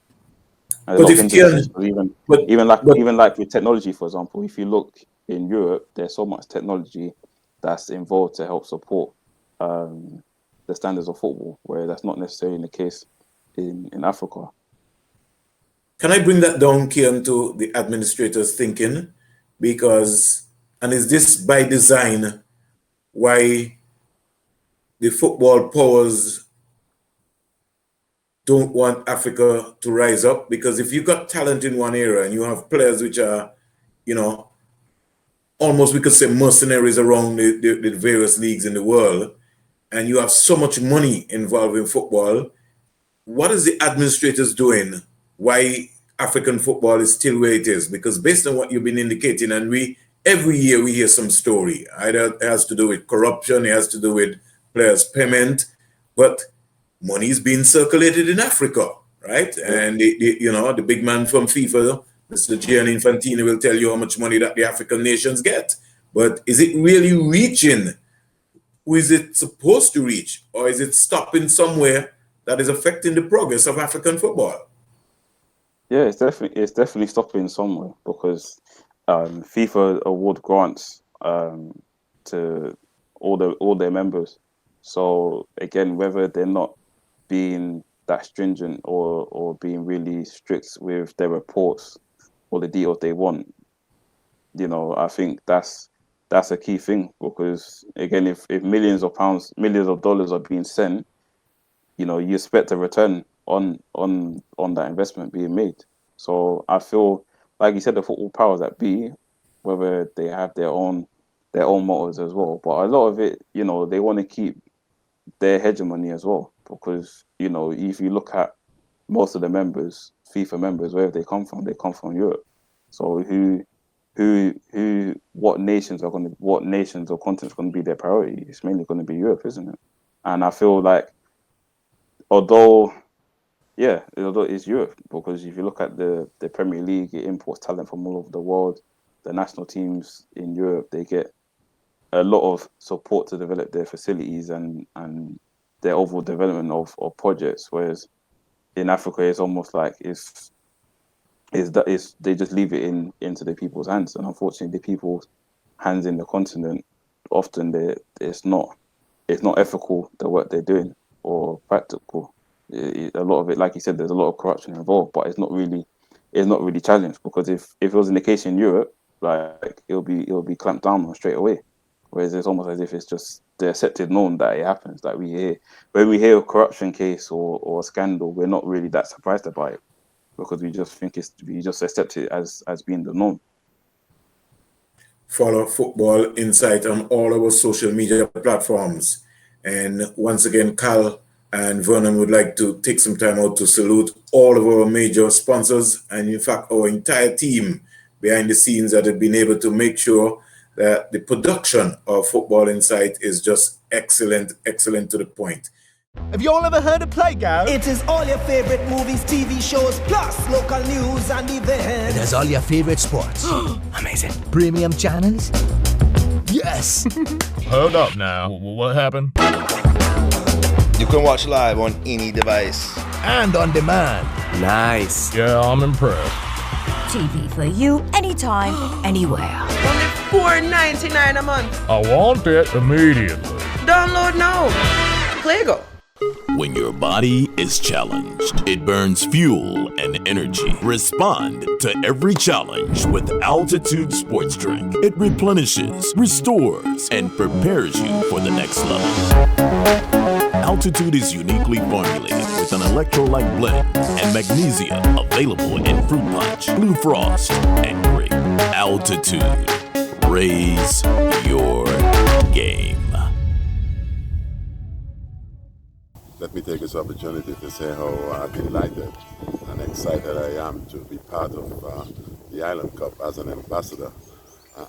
H: And
G: But if you can,
H: even like with technology, for example, if you look in Europe, there's so much technology that's involved to help support the standards of football, where that's not necessarily the case in Africa.
G: Can I bring that down, Keon, to the administrators' thinking? Because, and is this by design why the football powers don't want Africa to rise up? Because if you've got talent in one area and you have players which are, you know, almost we could say mercenaries around the various leagues in the world, and you have so much money involved in football, what is the administrators doing? Why African football is still where it is? Because based on what you've been indicating, and every year we hear some story. Either it has to do with corruption, it has to do with players' payment, but money is being circulated in Africa, right? And the big man from FIFA, Mr. Gianni Infantino, will tell you how much money that the African nations get. But is it really reaching who is it supposed to reach, or is it stopping somewhere that is affecting the progress of African football?
H: Yeah, it's definitely stopping somewhere, because FIFA award grants to all their members. So again, whether they're not being that stringent or being really strict with their reports or the details they want, I think that's a key thing, because again, if millions of pounds, millions of dollars are being sent, you expect a return on that investment being made. So I feel, like you said, the football powers that be, whether they have their own motives as well, but a lot of it, they want to keep their hegemony as well, because if you look at most of the members, FIFA members, wherever they come from Europe. So what nations or continents are going to be their priority? It's mainly going to be Europe, isn't it? And I feel like, although it's Europe, because if you look at the Premier League, it imports talent from all over the world. The national teams in Europe, they get a lot of support to develop their facilities and their overall development of projects, whereas in Africa, it's almost like they just leave it into the people's hands, and unfortunately, the people's hands in the continent, often it's not ethical, the work they're doing, or practical. A lot of it, like you said, there's a lot of corruption involved, but it's not really challenged, because if it was in the case in Europe, like it'll be clamped down on straight away. Whereas it's almost as if it's just the accepted norm that it happens. Like when we hear a corruption case or a scandal, we're not really that surprised about it, because we just think we just accept it as being the norm.
G: Follow Football Insight on all our social media platforms. And once again, Cal and Vernon would like to take some time out to salute all of our major sponsors, and in fact our entire team behind the scenes that have been able to make sure that the production of Football Insight is just excellent to the point.
I: Have you all ever heard of Playground? It is all your favorite movies, TV shows, plus local news and events. It has all your favorite sports. Amazing. Premium channels? Yes.
J: Hold up now. What happened?
K: You can watch live on any device.
I: And on demand.
J: Nice. Yeah, I'm impressed.
L: TV for you, anytime, anywhere.
M: Only $4.99 a month.
J: I want it immediately.
M: Download now. Playgo.
N: When your body is challenged, it burns fuel and energy. Respond to every challenge with Altitude Sports Drink. It replenishes, restores, and prepares you for the next level. Altitude is uniquely formulated with an electrolyte blend and magnesium available in fruit punch, blue frost, and grape. Altitude. Raise your game.
O: Let me take this opportunity to say how delighted and excited I am to be part of the Island Cup as an ambassador.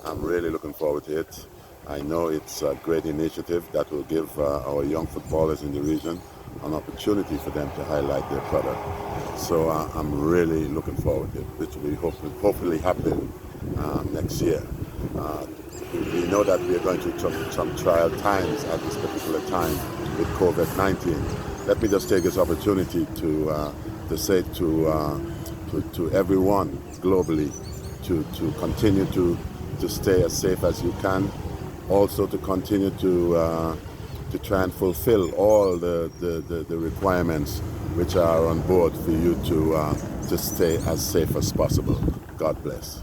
O: I'm really looking forward to it. I know it's a great initiative that will give our young footballers in the region an opportunity for them to highlight their product. So I'm really looking forward to it, which will be hopefully happen next year. We know that we are going through some trial times at this particular time with COVID-19. Let me just take this opportunity to say to to everyone globally to continue to stay as safe as you can. Also to continue to try and fulfill all the requirements which are on board for you to stay as safe as possible. God bless.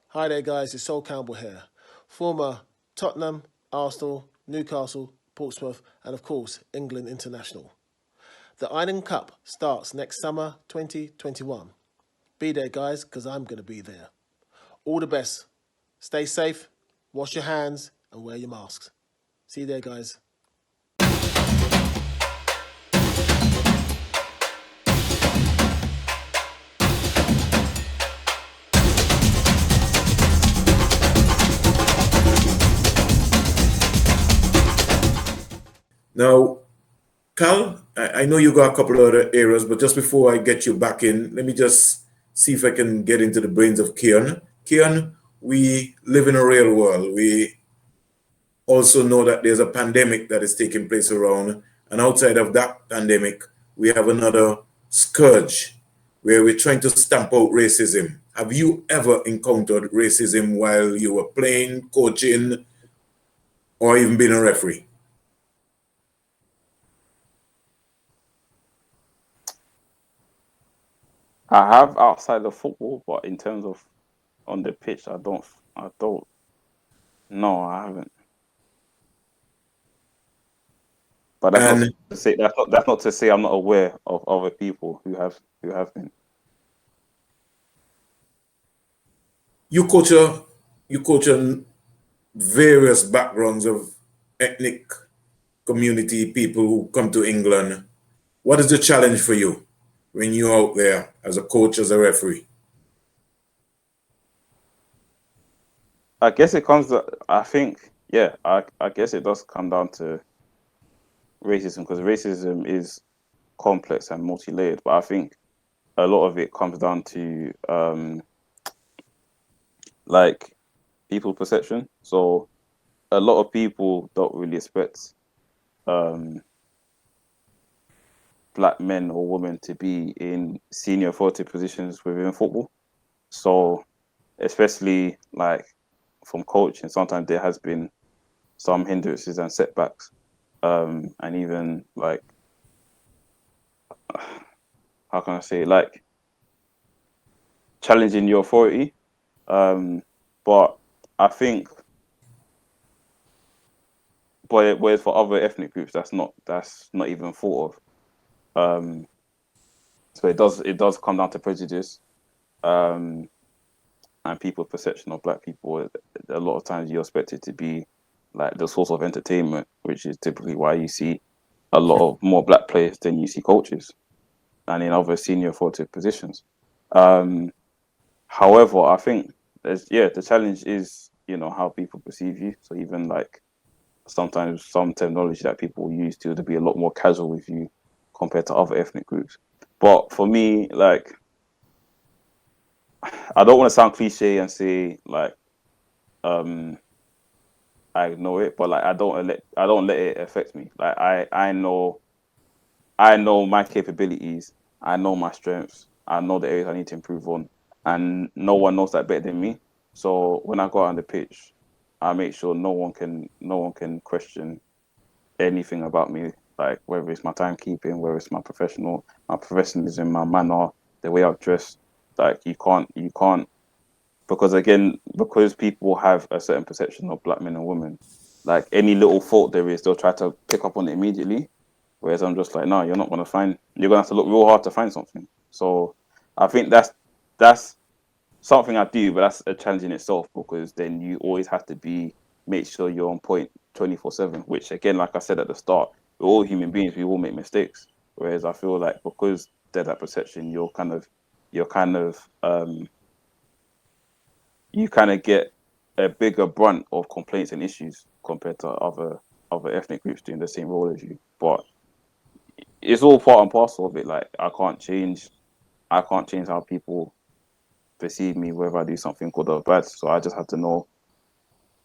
B: Hi there, guys. It's Sol Campbell here. Former Tottenham, Arsenal, Newcastle, Portsmouth, and of course, England international. The Island Cup starts next summer, 2021. Be there, guys, because I'm going to be there. All the best. Stay safe, wash your hands, and wear your masks. See you there, guys.
G: Now, Cal, I know you got a couple of other areas, but just before I get you back in, let me just see if I can get into the brains of Keon. Keon, we live in a real world. We also know that there's a pandemic that is taking place around, and outside of that pandemic, we have another scourge where we're trying to stamp out racism. Have you ever encountered racism while you were playing, coaching, or even being a referee?
H: I have outside of football, but in terms of on the pitch, I don't. No, I haven't. But that's not to say I'm not aware of other people who have been.
G: You coach on various backgrounds of ethnic community people who come to England. What is the challenge for you when you're out there as a coach, as a referee?
H: I guess it comes to, I think, yeah, I guess it does come down to racism, because racism is complex and multi-layered, but I think a lot of it comes down to like people perception. So a lot of people don't really expect black men or women to be in senior authority positions within football. So especially like from coaching, sometimes there has been some hindrances and setbacks, and even like, how can I say, like challenging your authority. But I think, whereas for other ethnic groups, that's not even thought of. So it does come down to prejudice, and people's perception of black people. A lot of times you're expected to be like the source of entertainment, which is typically why you see a lot of more black players than you see coaches, and in other senior authoritative positions. However, I think the challenge is, how people perceive you. So even like sometimes some terminology that people use to be a lot more casual with you compared to other ethnic groups. But for me, like, I don't want to sound cliche and say like I ignore it, but like I don't let it affect me. Like I know my capabilities, I know my strengths, I know the areas I need to improve on, and no one knows that better than me. So when I go out on the pitch, I make sure no one can question anything about me, like whether it's my timekeeping, whether it's my professionalism, my manner, the way I've dressed. Like you can't, because people have a certain perception of black men and women. Like any little fault there is, they'll try to pick up on it immediately. Whereas I'm just like, no, you're gonna have to look real hard to find something. So I think that's something I do, but that's a challenge in itself, because then you always have to make sure you're on point 24/7, which again, like I said at the start, we're all human beings, we all make mistakes. Whereas I feel like because there's that perception, you kind of get a bigger brunt of complaints and issues compared to other ethnic groups doing the same role as you. But it's all part and parcel of it. Like I can't change how people perceive me, whether I do something good or bad. So I just have to know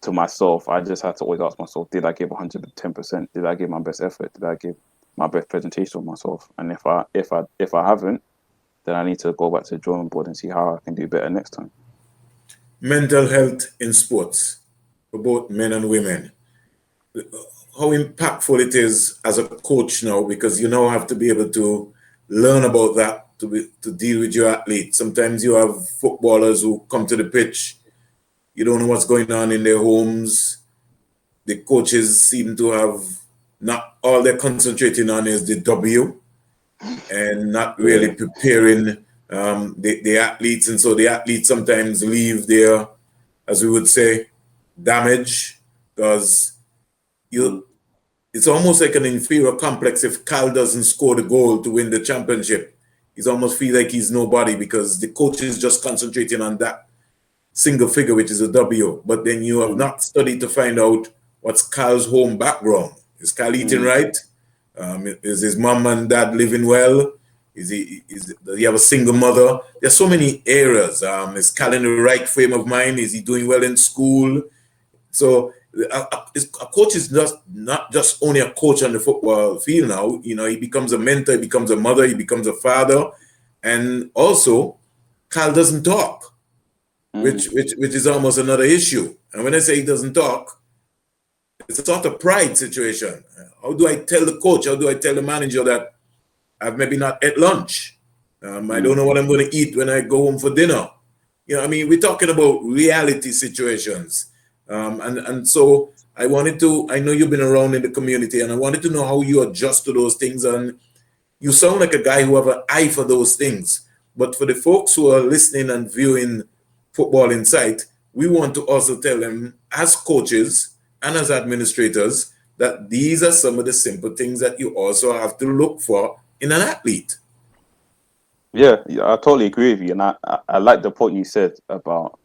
H: to myself. I just have to always ask myself: did I give 110%? Did I give my best effort? Did I give my best presentation of myself? And if I haven't, then I need to go back to the drawing board and see how I can do better next time.
G: Mental health in sports for both men and women. How impactful it is as a coach now, because you now have to be able to learn about that to deal with your athletes. Sometimes you have footballers who come to the pitch, you don't know what's going on in their homes. The coaches seem to have not all they're concentrating on is the W and not really preparing the athletes. And so the athletes sometimes leave there, as we would say, damage, because it's almost like an inferior complex if Cal doesn't score the goal to win the championship. He's almost feel like he's nobody because the coach is just concentrating on that single figure, which is a W. But then you have not studied to find out what's Cal's home background. Is Cal eating right? Is his mom and dad living well? Does he have a single mother? There's so many areas. Is Cal in the right frame of mind? Is he doing well in school? So a coach is not just only a coach on the football field now. You know, he becomes a mentor, he becomes a mother, he becomes a father. And also, Cal doesn't talk, which is almost another issue. And when I say he doesn't talk, it's a sort of pride situation. How do I tell the coach? How do I tell the manager that I've maybe not ate lunch? I don't know what I'm going to eat when I go home for dinner. You know, I mean, we're talking about reality situations. And so I know you've been around in the community, and I wanted to know how you adjust to those things. And you sound like a guy who have an eye for those things. But for the folks who are listening and viewing Football Insight, we want to also tell them as coaches and as administrators that these are some of the simple things that you also have to look for in an athlete.
H: Yeah, I totally agree with you. And I like the point you said about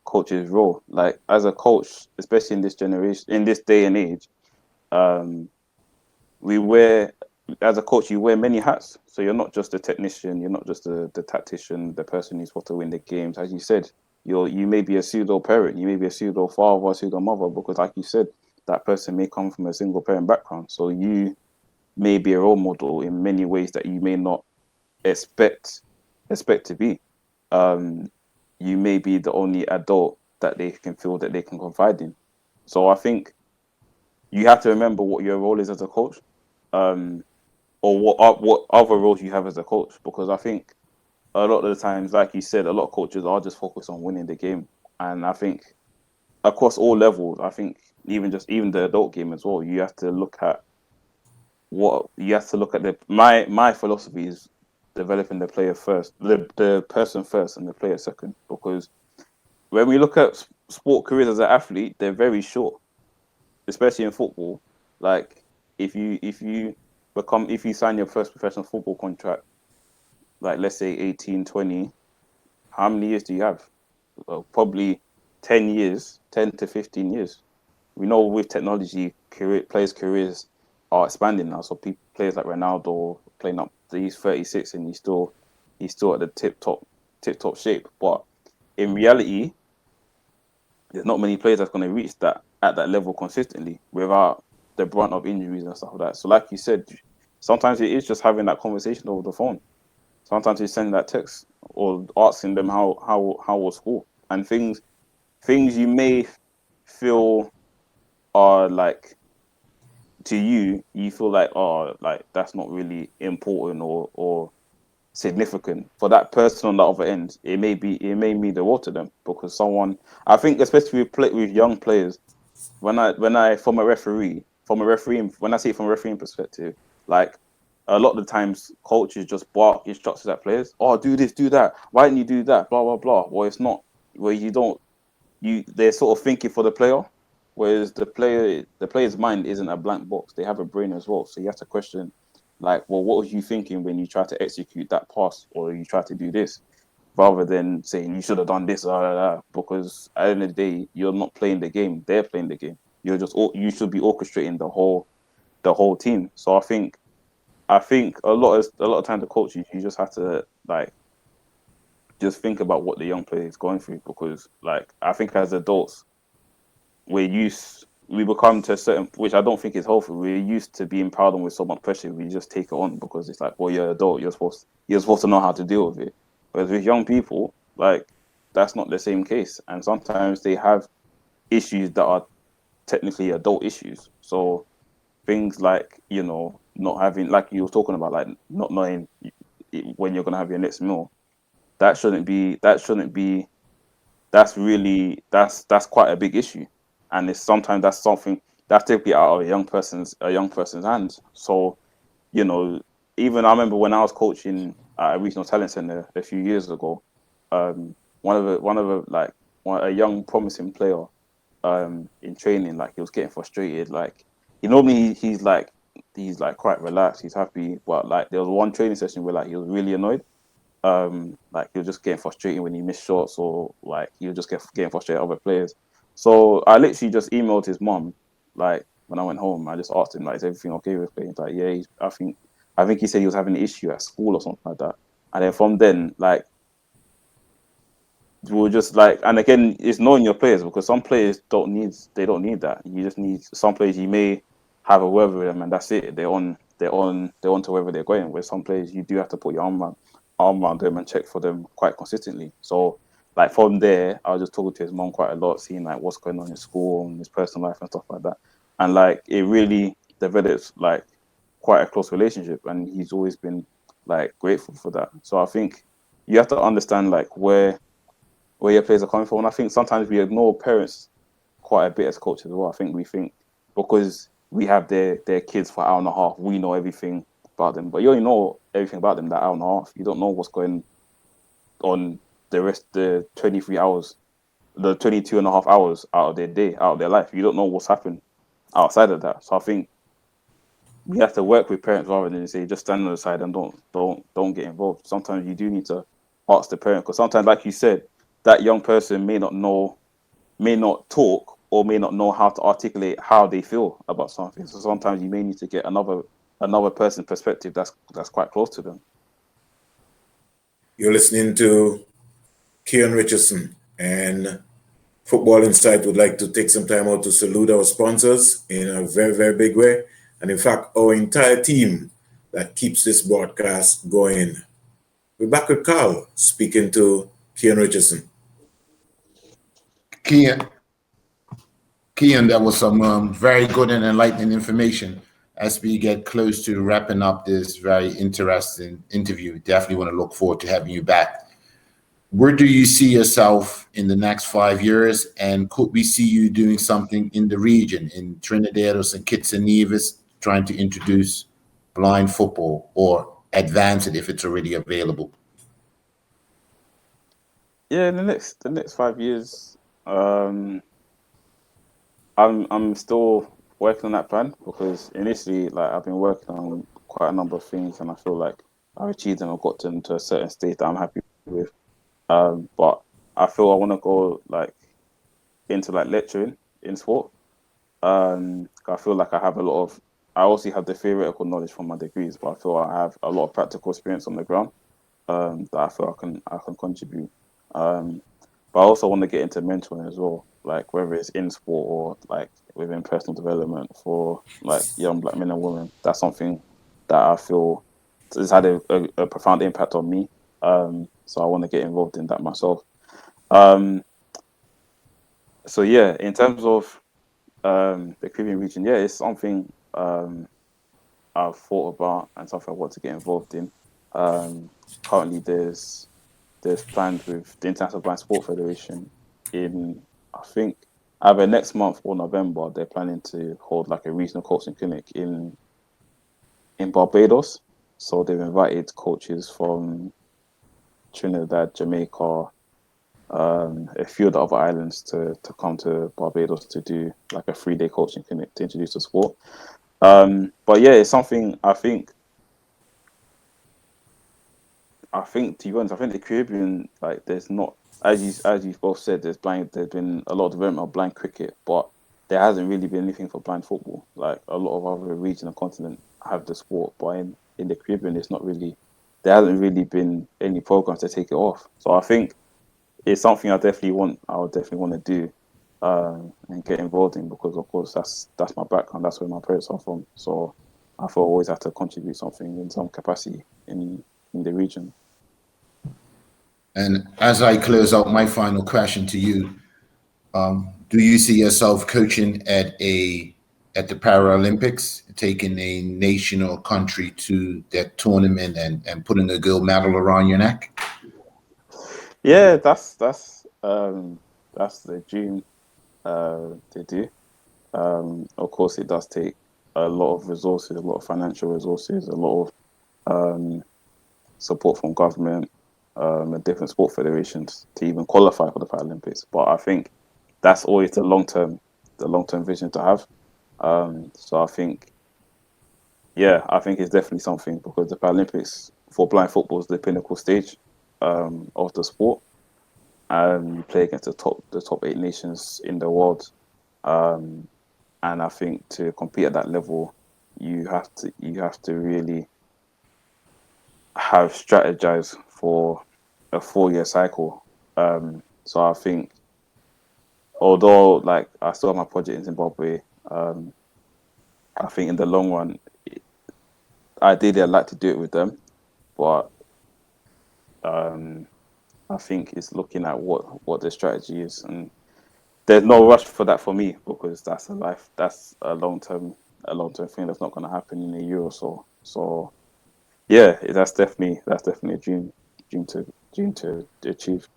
H: coach's role. Like, as a coach, especially in this generation, in this day and age, as a coach, you wear many hats. So you're not just a technician, you're not just the tactician, the person who's supposed to win the games. As you said, you may be a pseudo parent, you may be a pseudo father or pseudo mother, because like you said, that person may come from a single parent background. So you may be a role model in many ways that you may not expect to be. You may be the only adult that they can feel that they can confide in. So I think you have to remember what your role is as a coach, or what other roles you have as a coach. Because I think a lot of the times, like you said, a lot of coaches are just focused on winning the game. And I think across all levels, I think even the adult game as well, you have to look at my philosophy is developing the player first, the person first, and the player second. Because when we look at sport careers as an athlete, they're very short, especially in football. Like if you sign your first professional football contract, like let's say 18, 20, how many years do you have? Well, probably 10 years, 10 to 15 years. We know with technology, players' careers are expanding now. So players like Ronaldo playing up, he's 36 and he's still at the tip top shape. But in reality, there's not many players that's going to reach that at that level consistently without the brunt of injuries and stuff like that. So like you said, sometimes it is just having that conversation over the phone. Sometimes it's sending that text or asking them how was school, and things you may feel are like, to you feel like, oh, like that's not really important or significant. For that person on the other end, it may mean the world to them, because someone, I think especially with young players, when I when I see it from a refereeing perspective, like a lot of the times coaches just bark instructions at players. Oh, do this, do that. Why didn't you do that? Blah blah blah. Well, it's not where they're sort of thinking for the player, whereas the player's mind isn't a blank box. They have a brain as well. So you have to question, like, well, what was you thinking when you tried to execute that pass or you tried to do this, rather than saying you should have done this, because at the end of the day, you're not playing the game. They're playing the game. You should be orchestrating the whole team. So I think a lot of times the coach, you just have to like just think about what the young player is going through, because like I think as adults we're used we become to a certain, which I don't think is healthy. We're used to being proud and with so much pressure, we just take it on because it's like, well, you're an adult, you're supposed to know how to deal with it. Whereas with young people, like that's not the same case, and sometimes they have issues that are technically adult issues. So things like, you know, not having, like you were talking about, like not knowing when you're gonna have your next meal. That's quite a big issue, and it's sometimes that's something that's typically out of a young person's hands. So, you know, even I remember when I was coaching at a regional talent center a few years ago, a young promising player in training, like he was getting frustrated. Like he's quite relaxed, he's happy, but like there was one training session where like he was really annoyed. Like he was just getting frustrated when he missed shots, or like he was just getting frustrated at other players. So I literally just emailed his mom, like when I went home. I just asked him, like, is everything okay with him? He's like, yeah, I think he said he was having an issue at school or something like that. And then from then, like, we were just like, and again, it's knowing your players, because some players don't need that. You just need some players, you may have a word with them and that's it. They're on to wherever they're going. Where some players you do have to put your arm around them and check for them quite consistently. So like from there, I was just talking to his mom quite a lot, seeing like what's going on in school and his personal life and stuff like that. And like it really develops like quite a close relationship, and he's always been like grateful for that. So I think you have to understand like where your players are coming from. And I think sometimes we ignore parents quite a bit as coaches as well. I think we think because we have their kids for an hour and a half, we know everything about them. But you only know everything about them that hour and a half. You don't know what's going on the rest, the 23 hours, the 22 and a half hours out of their day, out of their life. You don't know what's happened outside of that. So I think we have to work with parents rather than say just stand on the side and don't get involved. Sometimes you do need to ask the parent, because sometimes, like you said, that young person may not talk, or may not know how to articulate how they feel about something. So sometimes you may need to get another person's perspective that's quite close to them.
G: You're listening to Keon Richardson, and Football Insight would like to take some time out to salute our sponsors in a very, very big way. And in fact, our entire team that keeps this broadcast going. We're back with Carl speaking to Keon Richardson.
Q: Keon, that was some very good and enlightening information. As we get close to wrapping up this very interesting interview, definitely want to look forward to having you back. Where do you see yourself in the next 5 years? And could we see you doing something in the region, in Trinidad or St. Kitts and Nevis, trying to introduce blind football or advance it if it's already available?
H: Yeah, in the next 5 years, I'm still working on that plan, because initially, like, I've been working on quite a number of things, and I feel like I've achieved them. I've got them to a certain state that I'm happy with. But I feel I want to go like into like lecturing in sport. I feel like I also have the theoretical knowledge from my degrees, but I feel I have a lot of practical experience on the ground that I feel I can contribute. But I also want to get into mentoring as well, like whether it's in sport or like within personal development for like young Black men and women. That's something that I feel has had a profound impact on me. So I want to get involved in that myself. So yeah, in terms of the Caribbean region, yeah, it's something I've thought about and something I want to get involved in. Currently, there's plans with the International Blind Sport Federation in, I think, either next month or November. They're planning to hold like a regional coaching clinic in Barbados. So they've invited coaches from Trinidad, Jamaica, a few of the other islands to come to Barbados to do like a 3-day coaching clinic to introduce the sport. But yeah, it's something I think to be honest, I think the Caribbean, like, there's not, as you both said, there's been a lot of development of blind cricket, but there hasn't really been anything for blind football. Like a lot of other regions and continent have the sport, but in the Caribbean, there hasn't really been any programs to take it off. So I think it's something I would definitely want to do. and get involved in, because of course that's my background, that's where my parents are from. So I feel I always have to contribute something in some capacity in the region.
Q: And as I close out, my final question to you, do you see yourself coaching at the Paralympics, taking a nation or country to that tournament and putting a gold medal around your neck?
H: Yeah, that's the dream to do. Of course, it does take a lot of resources, a lot of financial resources, a lot of support from government and different sport federations to even qualify for the Paralympics. But I think that's always the long term vision to have. So I think it's definitely something, because the Paralympics for blind football is the pinnacle stage of the sport. You play against the top 8 nations in the world. And I think to compete at that level, you have to really have strategized for a 4-year cycle. So I think, although like I still have my project in Zimbabwe, I think in the long run, ideally I'd like to do it with them, but I think it's looking at what the strategy is, and there's no rush for that for me, because that's a long term thing that's not going to happen in a year or so. So yeah, that's definitely a dream to achieve.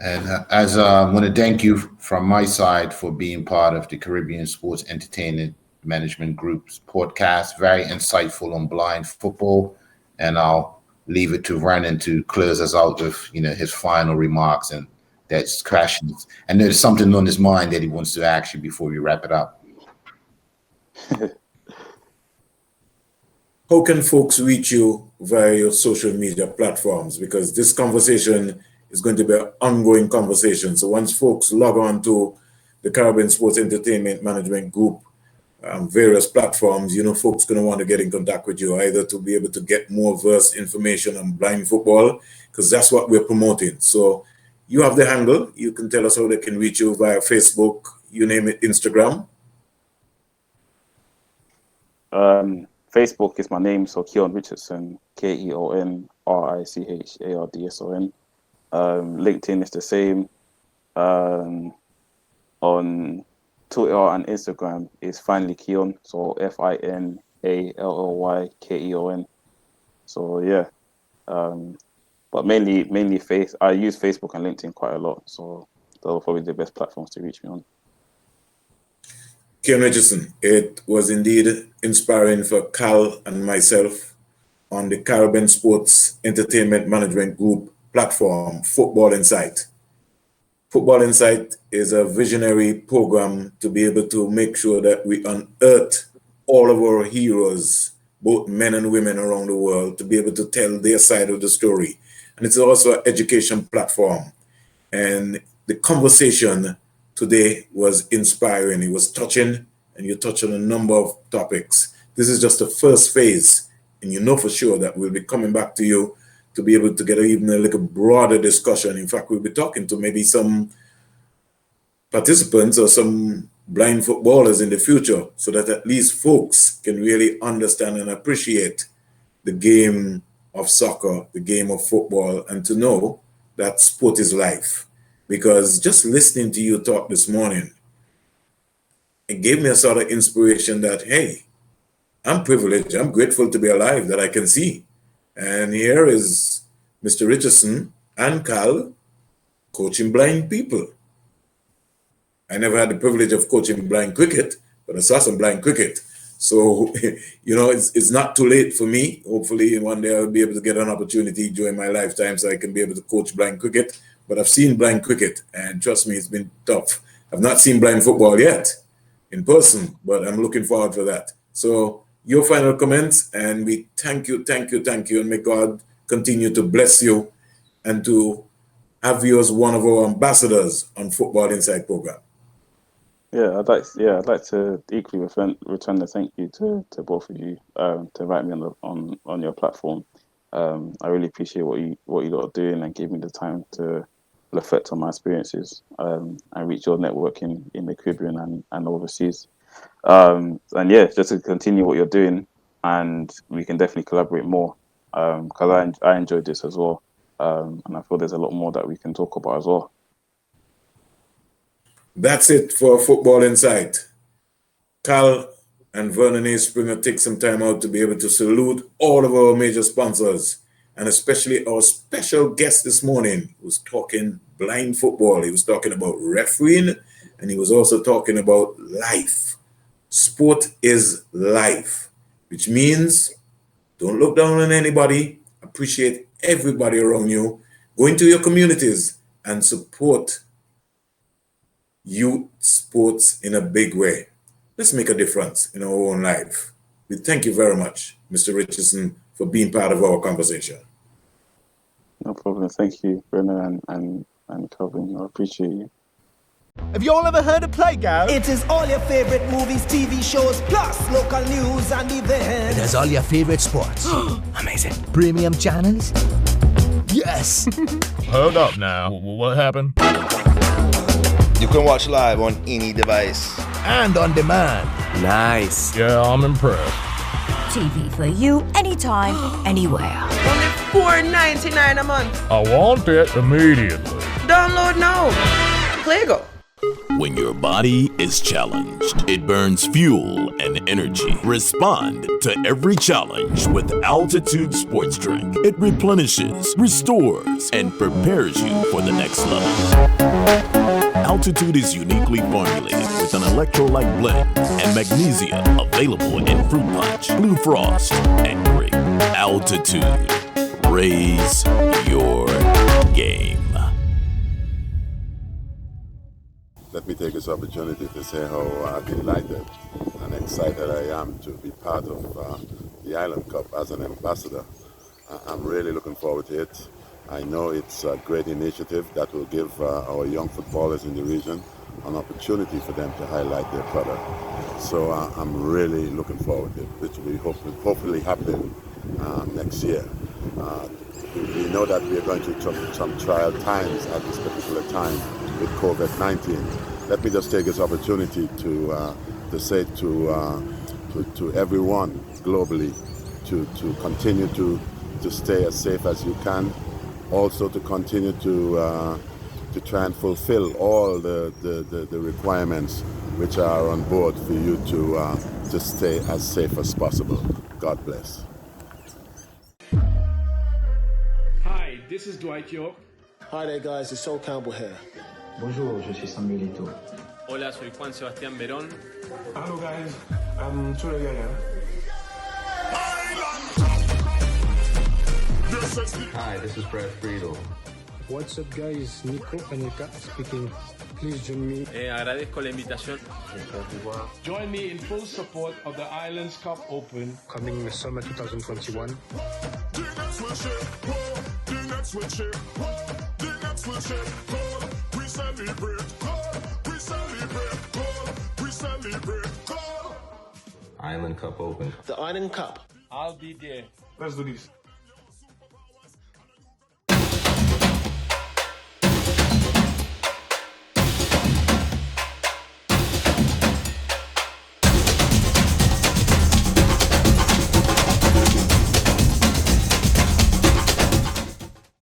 Q: And as I want to thank you from my side for being part of the Caribbean Sports Entertainment Management Group's podcast. Very insightful on blind football, and I'll leave it to Vernon to close us out with his final remarks and that's crashing. And there's something on his mind that he wants to ask you before we wrap it up.
G: How can folks reach you via your social media platforms? Because this conversation is going to be an ongoing conversation. So once folks log on to the Caribbean Sports Entertainment Management Group, various platforms, folks going to want to get in contact with you, either to be able to get more verse information on blind football, because that's what we're promoting. So you have the handle. You can tell us how they can reach you via Facebook, you name it, Instagram.
H: Facebook is my name, so Keon Richardson, KeonRichardson. LinkedIn is the same. On Twitter and Instagram is finally Keon, so FINALLYKEON. So yeah, but mainly I use Facebook and LinkedIn quite a lot, so those are probably the best platforms to reach me on.
G: Keon Richardson, it was indeed inspiring for Cal and myself on the Caribbean Sports Entertainment Management Group platform, Football Insight. Football Insight is a visionary program to be able to make sure that we unearth all of our heroes, both men and women around the world, to be able to tell their side of the story. And it's also an education platform. And the conversation today was inspiring. It was touching, and you touched on a number of topics. This is just the first phase, and you know for sure that we'll be coming back to you to be able to get even a little broader discussion. In fact, we'll be talking to maybe some participants or some blind footballers in the future, so that at least folks can really understand and appreciate the game of soccer, the game of football, and to know that sport is life. Because just listening to you talk this morning, it gave me a sort of inspiration that, hey, I'm privileged, I'm grateful to be alive, that I can see. And here is Mr. Richardson and Cal coaching blind people. I never had the privilege of coaching blind cricket, but I saw some blind cricket. So, it's not too late for me. Hopefully one day I'll be able to get an opportunity during my lifetime so I can be able to coach blind cricket. But I've seen blind cricket, and trust me, it's been tough. I've not seen blind football yet in person, but I'm looking forward for that. So your final comments, and we thank you, and may God continue to bless you and to have you as one of our ambassadors on Football Insight program.
H: Yeah, I'd like to equally return the thank you to both of you to invite me on your platform. I really appreciate what you lot are doing and give me the time to effect on my experiences and reach your network in the Caribbean and overseas. And yeah, just to continue what you're doing, and we can definitely collaborate more because I enjoyed this as well. And I feel there's a lot more that we can talk about as well.
G: That's it for Football Insight. Cal and Vernon A. Springer take some time out to be able to salute all of our major sponsors, and especially our special guest this morning who's talking blind football. He was talking about refereeing, and he was also talking about life. Sport is life, which means don't look down on anybody, appreciate everybody around you, go into your communities and support youth sports in a big way. Let's make a difference in our own life. We thank you very much, Mr. Richardson, for being part of our conversation.
H: No problem. Thank you, Vernon and Calvin. I appreciate you.
I: Have you all ever heard of Playground? It is all your favorite movies, TV shows, plus local news and events. It has all your favorite sports. Amazing. Premium channels? Yes.
J: Hold up now. What happened?
K: You can watch live on any device.
I: And on demand.
J: Nice. Yeah, I'm impressed.
L: TV for you, anytime, anywhere.
M: Only $4.99 a month.
J: I want it immediately.
M: Download now. Playgo.
N: When your body is challenged, it burns fuel and energy. Respond to every challenge with Altitude Sports Drink. It replenishes, restores, and prepares you for the next level. Altitude is uniquely formulated with an electrolyte blend and magnesium available in fruit punch, blue frost, and grape. Altitude. Raise your game.
O: Let me take this opportunity to say how delighted and excited I am to be part of the Island Cup as an ambassador. I'm really looking forward to it. I know it's a great initiative that will give our young footballers in the region an opportunity for them to highlight their product. So I'm really looking forward to it, which will be hopefully happening next year. We know that we are going through some trial times at this particular time with COVID-19. Let me just take this opportunity to say to everyone globally to continue to stay as safe as you can. Also to continue to try and fulfill all the requirements which are on board for you to stay as safe as possible. God bless.
A: Hi, this is Dwight York.
B: Hi there guys, it's Sol Campbell here.
C: Bonjour, je suis Samuelito.
D: Hola, soy Juan Sebastián Verón.
E: Hello guys, I'm Yaya.
C: Hi, this is Brad Friedel.
F: What's up guys, Nico and speaking. Please join me.
D: Agradezco la invitación.
A: Join me in full support of the Islands Cup Open
F: Coming summer 2021.
C: Island Cup Open.
B: The Island Cup.
A: I'll be there.
E: Let's do this.